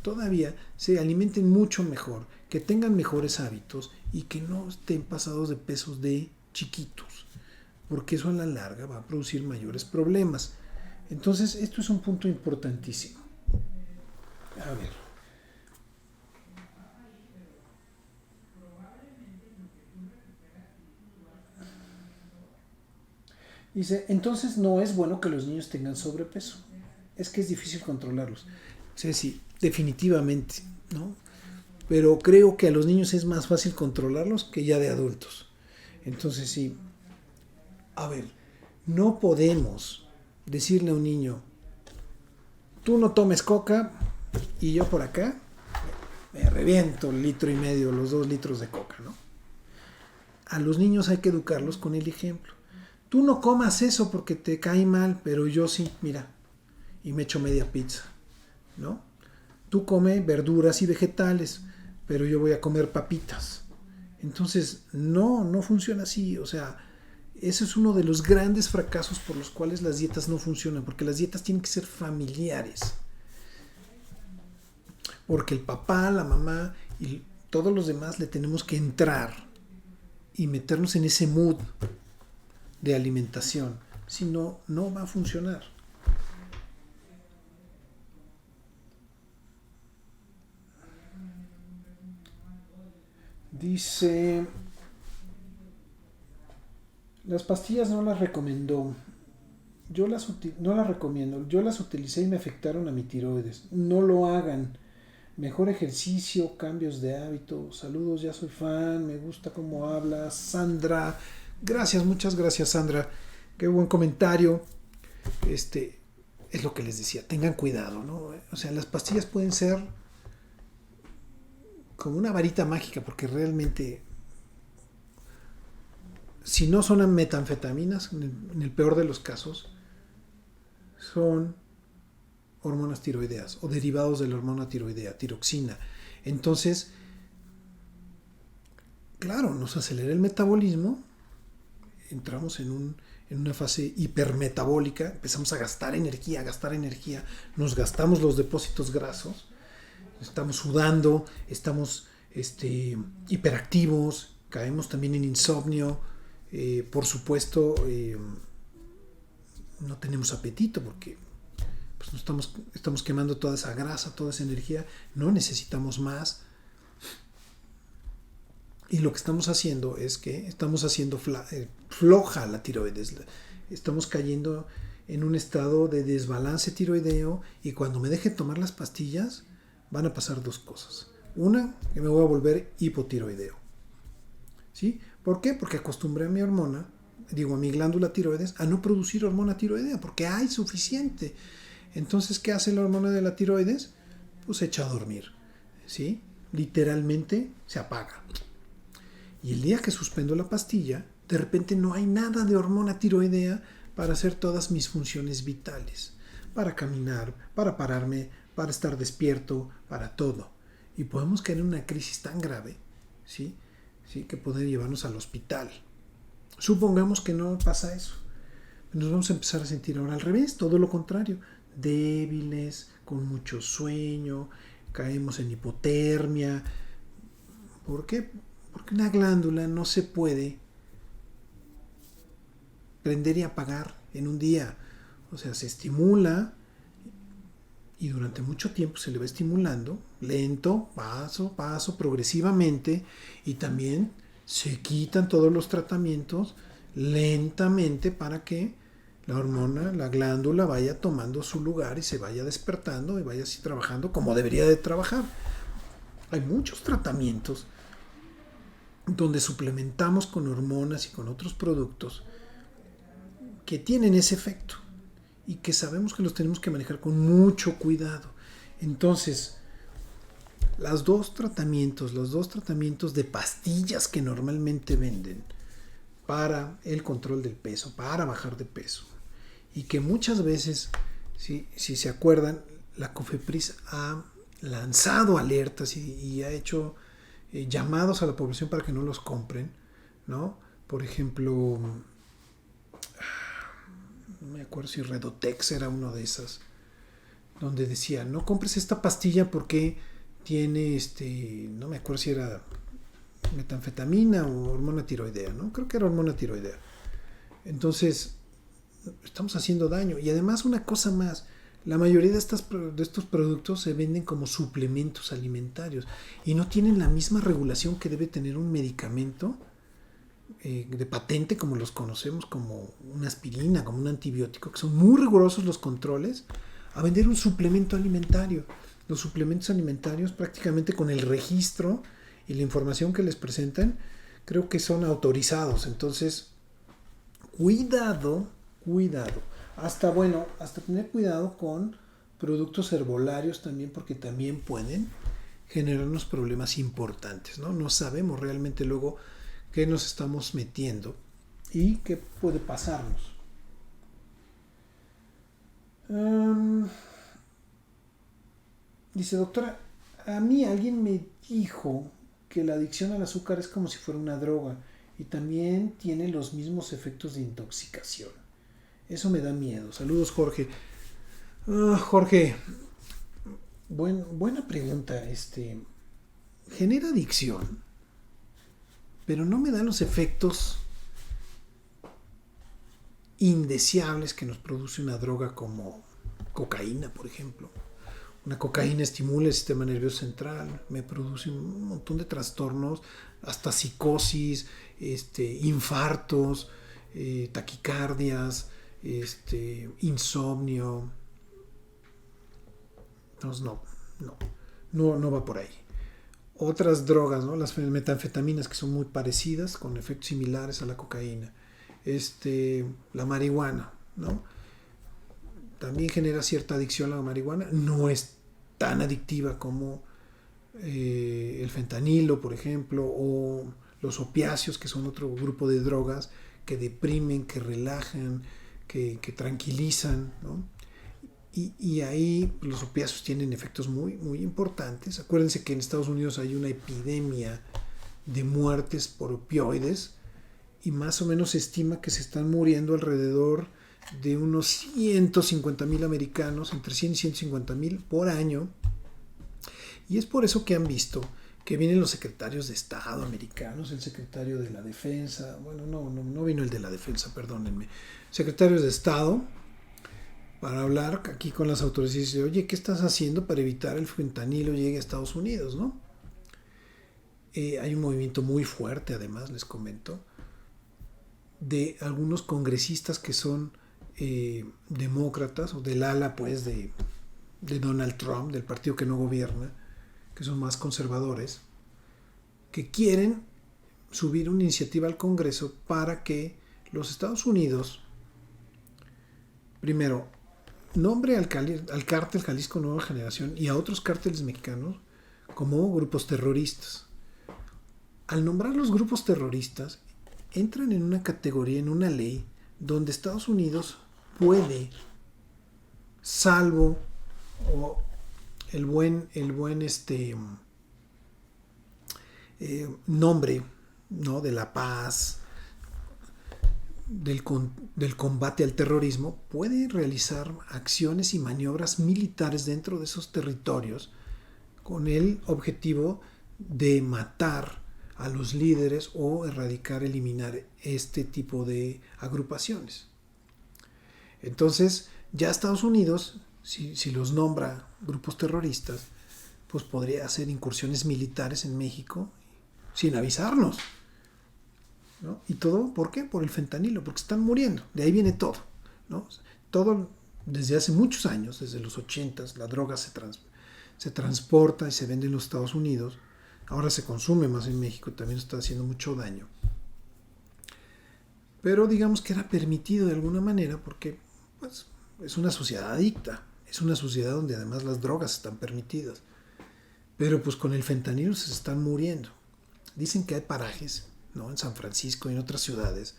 todavía se alimenten mucho mejor, que tengan mejores hábitos y que no estén pasados de pesos de chiquitos, porque eso a la larga va a producir mayores problemas. Entonces, esto es un punto importantísimo. A ver. Dice, entonces no es bueno que los niños tengan sobrepeso. Es que es difícil controlarlos. Sí, definitivamente, ¿no? Pero creo que a los niños es más fácil controlarlos que ya de adultos. Entonces sí, a ver, no podemos decirle a un niño, tú no tomes coca y yo por acá me reviento el 1,5 litros, los 2 litros de coca, ¿no? A los niños hay que educarlos con el ejemplo. Tú no comas eso porque te cae mal, pero yo sí, mira, y me echo media pizza, ¿no? Tú come verduras y vegetales, pero yo voy a comer papitas. Entonces, no funciona así. O sea, ese es uno de los grandes fracasos por los cuales las dietas no funcionan, porque las dietas tienen que ser familiares. Porque el papá, la mamá y todos los demás le tenemos que entrar y meternos en ese mood de alimentación. Si no, no va a funcionar. Dice, las pastillas no las recomendó. No las recomiendo. Yo las utilicé y me afectaron a mi tiroides. No lo hagan. Mejor ejercicio, cambios de hábito. Saludos, ya soy fan. Me gusta cómo hablas. Sandra. Gracias, muchas gracias, Sandra. Qué buen comentario. Es lo que les decía. Tengan cuidado, ¿no? O sea, las pastillas pueden ser como una varita mágica, porque realmente, si no son metanfetaminas, en el peor de los casos, son hormonas tiroideas o derivados de la hormona tiroidea, tiroxina. Entonces, claro, nos acelera el metabolismo, entramos en una fase hipermetabólica, empezamos a gastar energía, nos gastamos los depósitos grasos, estamos sudando, estamos hiperactivos, caemos también en insomnio, por supuesto, no tenemos apetito porque pues estamos quemando toda esa grasa, toda esa energía, no necesitamos más. Y lo que estamos haciendo es que estamos haciendo floja la tiroides. Estamos cayendo en un estado de desbalance tiroideo y cuando me deje tomar las pastillas van a pasar dos cosas. Una, que me voy a volver hipotiroideo. ¿Sí? ¿Por qué? Porque acostumbré a mi glándula tiroides a no producir hormona tiroidea porque hay suficiente. Entonces, ¿qué hace la hormona de la tiroides? Pues se echa a dormir. ¿Sí? Literalmente se apaga. Y el día que suspendo la pastilla, de repente no hay nada de hormona tiroidea para hacer todas mis funciones vitales. Para caminar, para pararme, para estar despierto, para todo. Y podemos caer en una crisis tan grave, ¿sí? ¿Sí? Que puede llevarnos al hospital. Supongamos que no pasa eso. Nos vamos a empezar a sentir ahora al revés, todo lo contrario. Débiles, con mucho sueño, caemos en hipotermia. ¿Por qué? Porque una glándula no se puede prender y apagar en un día. O sea, se estimula y durante mucho tiempo se le va estimulando, lento, paso, progresivamente, y también se quitan todos los tratamientos lentamente para que la hormona, la glándula vaya tomando su lugar y se vaya despertando y vaya así trabajando como debería de trabajar. Hay muchos tratamientos donde suplementamos con hormonas y con otros productos que tienen ese efecto y que sabemos que los tenemos que manejar con mucho cuidado. Entonces, los dos tratamientos de pastillas que normalmente venden para el control del peso, para bajar de peso, y que muchas veces, si se acuerdan, la COFEPRIS ha lanzado alertas y ha hecho llamados a la población para que no los compren, ¿no? Por ejemplo, no me acuerdo si Redotex era uno de esas, donde decía, no compres esta pastilla porque tiene, no me acuerdo si era metanfetamina o hormona tiroidea, ¿no? Creo que era hormona tiroidea. Entonces, estamos haciendo daño. Y además, una cosa más, la mayoría de estos productos se venden como suplementos alimentarios y no tienen la misma regulación que debe tener un medicamento de patente, como los conocemos, como una aspirina, como un antibiótico, que son muy rigurosos los controles, a vender un suplemento alimentario. Los suplementos alimentarios, prácticamente con el registro y la información que les presentan, creo que son autorizados. Entonces, cuidado, cuidado. Hasta tener cuidado con productos herbolarios también, porque también pueden generarnos problemas importantes, ¿no? No sabemos realmente luego qué nos estamos metiendo y qué puede pasarnos. Dice, doctora, a mí alguien me dijo que la adicción al azúcar es como si fuera una droga y también tiene los mismos efectos de intoxicación. Eso me da miedo. Saludos, Jorge. Jorge, buena pregunta. Genera adicción, pero no me da los efectos indeseables que nos produce una droga como cocaína, por ejemplo. Una cocaína estimula el sistema nervioso central, me produce un montón de trastornos, hasta psicosis, infartos, taquicardias, insomnio. Entonces, no va por ahí. Otras drogas, ¿no? Las metanfetaminas, que son muy parecidas, con efectos similares a la cocaína. La marihuana, ¿no? También genera cierta adicción a la marihuana. No es tan adictiva como el fentanilo, por ejemplo, o los opiáceos, que son otro grupo de drogas que deprimen, que relajan, que tranquilizan, ¿no? Y ahí los opiáceos tienen efectos muy, muy importantes. Acuérdense que en Estados Unidos hay una epidemia de muertes por opioides y más o menos se estima que se están muriendo alrededor de unos 150,000 americanos, entre 100 y 150,000 por año. Y es por eso que han visto que vienen los secretarios de Estado americanos, el secretario de la Defensa, bueno, no vino el de la Defensa, perdónenme, secretarios de Estado, para hablar aquí con las autoridades y decir, oye, ¿qué estás haciendo para evitar el fentanilo llegue a Estados Unidos, ¿no? Hay un movimiento muy fuerte, además, les comento, de algunos congresistas que son demócratas, o del ala, pues, de Donald Trump, del partido que no gobierna, que son más conservadores, que quieren subir una iniciativa al Congreso para que los Estados Unidos, primero, nombre al cártel Jalisco Nueva Generación y a otros cárteles mexicanos como grupos terroristas. Al nombrar los grupos terroristas, entran en una categoría, en una ley, donde Estados Unidos puede, salvo el buen nombre, ¿no?, de la paz, del combate al terrorismo, puede realizar acciones y maniobras militares dentro de esos territorios con el objetivo de matar a los líderes o erradicar, eliminar este tipo de agrupaciones. Entonces, ya Estados Unidos, si los nombra grupos terroristas, pues podría hacer incursiones militares en México sin avisarnos, ¿no? ¿Y todo por qué? Por el fentanilo, porque están muriendo. De ahí viene todo, ¿no? Todo desde hace muchos años, desde los 80s, la droga se transporta y se vende en los Estados Unidos. Ahora se consume más en México, también está haciendo mucho daño. Pero digamos que era permitido de alguna manera porque, pues, es una sociedad adicta. Es una sociedad donde además las drogas están permitidas. Pero pues con el fentanilo se están muriendo. Dicen que hay parajes, ¿no?, en San Francisco y en otras ciudades,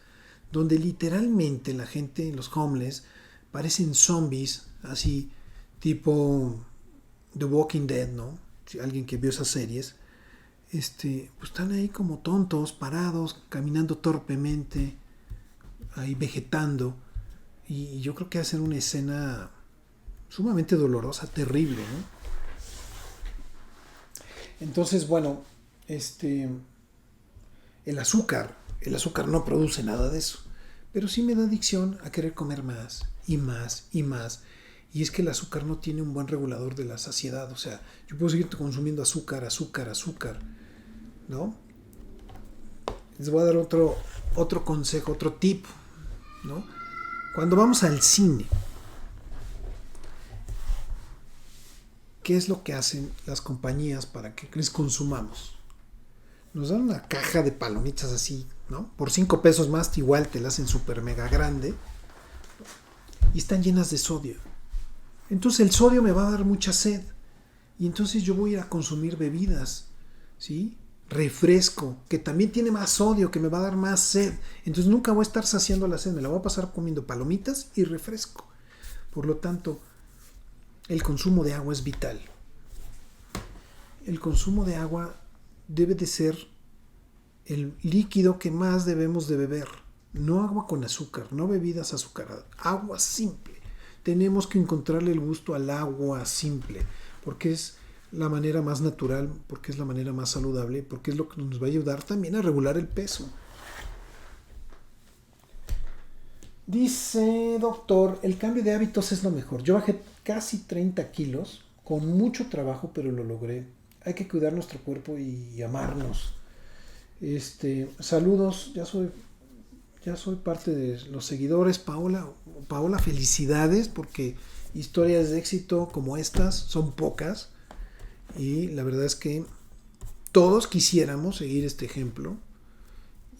donde literalmente la gente, los homeless, parecen zombies, así tipo The Walking Dead, ¿no? Si alguien que vio esas series, pues están ahí como tontos, parados, caminando torpemente, ahí vegetando, y yo creo que va a ser una escena sumamente dolorosa, terrible, ¿no? Entonces, bueno, el azúcar no produce nada de eso, pero sí me da adicción a querer comer más y más y más. Y es que el azúcar no tiene un buen regulador de la saciedad. O sea, yo puedo seguir consumiendo azúcar, ¿no? Les voy a dar otro consejo, otro tip, ¿no? Cuando vamos al cine, ¿qué es lo que hacen las compañías para que les consumamos? nos dan una caja de palomitas así, ¿no? Por 5 pesos más igual te la hacen súper mega grande y están llenas de sodio. Entonces el sodio me va a dar mucha sed y entonces yo voy a ir a consumir bebidas, ¿sí? Refresco, que también tiene más sodio, que me va a dar más sed. Entonces nunca voy a estar saciando la sed, me la voy a pasar comiendo palomitas y refresco. Por lo tanto, el consumo de agua es vital. El consumo de agua debe de ser el líquido que más debemos de beber. No agua con azúcar, no bebidas azucaradas, agua simple. Tenemos que encontrarle el gusto al agua simple, porque es la manera más natural, porque es la manera más saludable, porque es lo que nos va a ayudar también a regular el peso. Dice, doctor, el cambio de hábitos es lo mejor. Yo bajé casi 30 kilos con mucho trabajo, pero lo logré. Hay que cuidar nuestro cuerpo y amarnos. Saludos, ya soy parte de los seguidores. Paola, felicidades, porque historias de éxito como estas son pocas. Y la verdad es que todos quisiéramos seguir este ejemplo.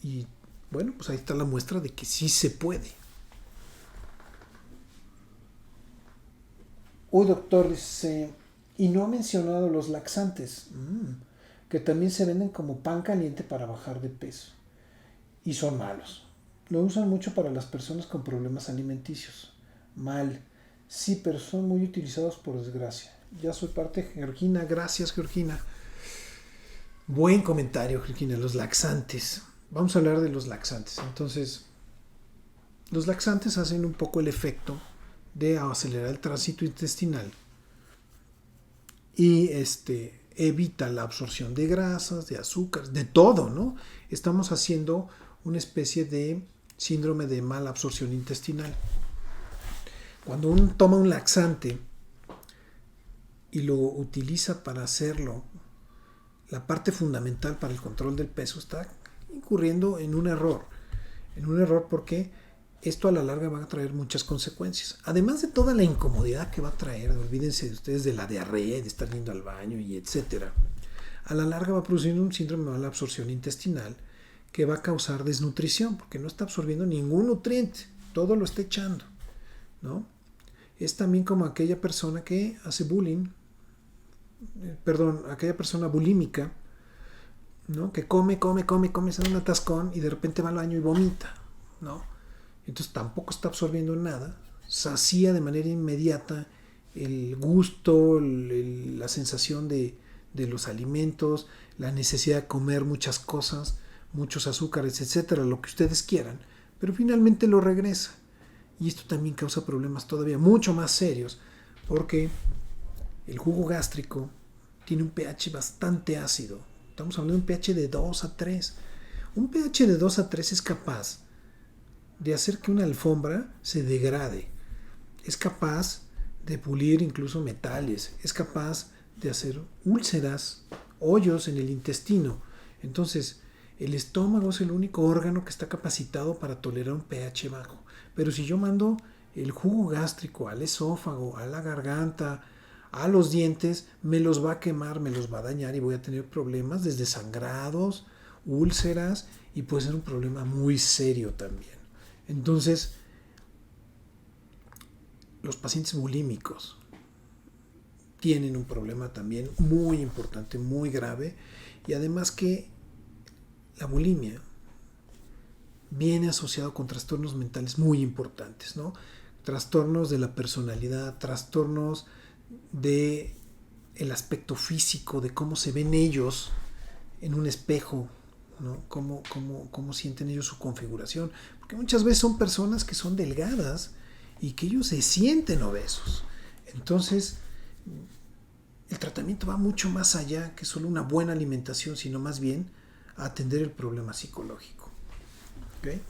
Y bueno, pues ahí está la muestra de que sí se puede. Uy, doctor, dice, y no ha mencionado los laxantes, que también se venden como pan caliente para bajar de peso. Y son malos. Lo usan mucho para las personas con problemas alimenticios. Mal. Sí, pero son muy utilizados por desgracia. Ya soy parte, Georgina. Gracias, Georgina. Buen comentario, Georgina. Los laxantes. Vamos a hablar de los laxantes. Entonces, los laxantes hacen un poco el efecto de acelerar el tránsito intestinal y evita la absorción de grasas, de azúcares, de todo, ¿no? Estamos haciendo una especie de síndrome de mala absorción intestinal. Cuando uno toma un laxante y lo utiliza para hacerlo, la parte fundamental para el control del peso está incurriendo en un error. En un error porque esto a la larga va a traer muchas consecuencias. Además de toda la incomodidad que va a traer, olvídense de ustedes de la diarrea, de estar yendo al baño y etcétera. A la larga va a producir un síndrome de mala absorción intestinal que va a causar desnutrición porque no está absorbiendo ningún nutriente, todo lo está echando, ¿no? Es también como aquella persona que hace bullying, aquella persona bulímica, ¿no? Que come, se da un atascón y de repente va al baño y vomita, ¿no? Entonces tampoco está absorbiendo nada, sacía de manera inmediata el gusto, la sensación de los alimentos, la necesidad de comer muchas cosas, muchos azúcares, etcétera, lo que ustedes quieran, pero finalmente lo regresa. Y esto también causa problemas todavía mucho más serios, porque el jugo gástrico tiene un pH bastante ácido. Estamos hablando de un pH de 2 a 3. Un pH de 2 a 3 es capaz de hacer que una alfombra se degrade. Es capaz de pulir incluso metales. Es capaz de hacer úlceras, hoyos en el intestino. Entonces, el estómago es el único órgano que está capacitado para tolerar un pH bajo. Pero si yo mando el jugo gástrico al esófago, a la garganta, a los dientes, me los va a quemar, me los va a dañar y voy a tener problemas desde sangrados, úlceras y puede ser un problema muy serio también. Entonces, los pacientes bulímicos tienen un problema también muy importante, muy grave, y además que la bulimia viene asociado con trastornos mentales muy importantes, ¿no? Trastornos de la personalidad, trastornos de el aspecto físico, de cómo se ven ellos en un espejo, ¿no? Cómo sienten ellos su configuración, porque muchas veces son personas que son delgadas y que ellos se sienten obesos. Entonces, el tratamiento va mucho más allá que solo una buena alimentación, sino más bien a atender el problema psicológico. ¿Okay?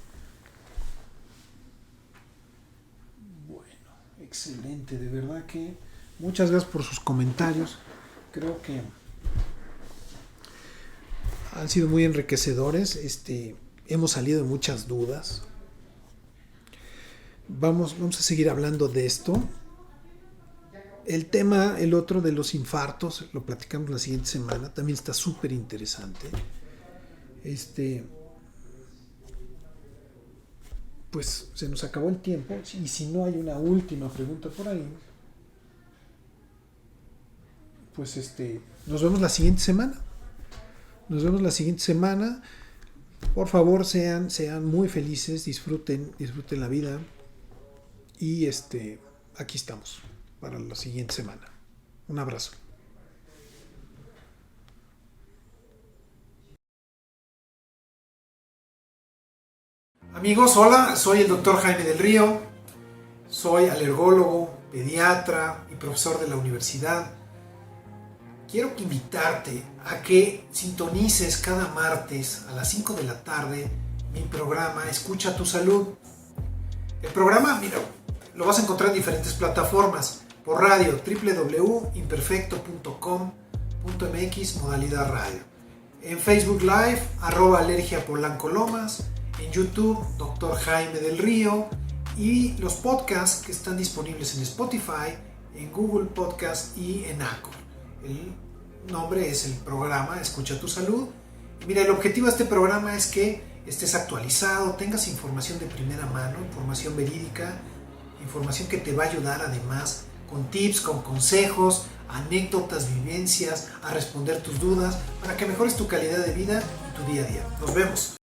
Bueno, excelente, de verdad que muchas gracias por sus comentarios. Creo que han sido muy enriquecedores. Hemos salido de muchas dudas. Vamos a seguir hablando de esto. El tema, el otro de los infartos, lo platicamos la siguiente semana. También está súper interesante. Este, pues se nos acabó el tiempo y si no hay una última pregunta por ahí, pues nos vemos la siguiente semana. Nos vemos la siguiente semana. Por favor, sean muy felices, disfruten la vida y aquí estamos para la siguiente semana. Un abrazo. Amigos, hola, soy el doctor Jaime del Río, soy alergólogo, pediatra y profesor de la universidad. Quiero invitarte a que sintonices cada martes a las 5 de la tarde mi programa Escucha tu Salud. El programa, mira, lo vas a encontrar en diferentes plataformas, por radio, www.imperfecto.com.mx, modalidad radio. En Facebook Live, @alergiapolancolomas, en YouTube, Dr. Jaime del Río, y los podcasts que están disponibles en Spotify, en Google Podcast y en Anchor. El nombre es el programa Escucha tu Salud. Y mira, el objetivo de este programa es que estés actualizado, tengas información de primera mano, información verídica, información que te va a ayudar además con tips, con consejos, anécdotas, vivencias, a responder tus dudas, para que mejores tu calidad de vida y tu día a día. Nos vemos.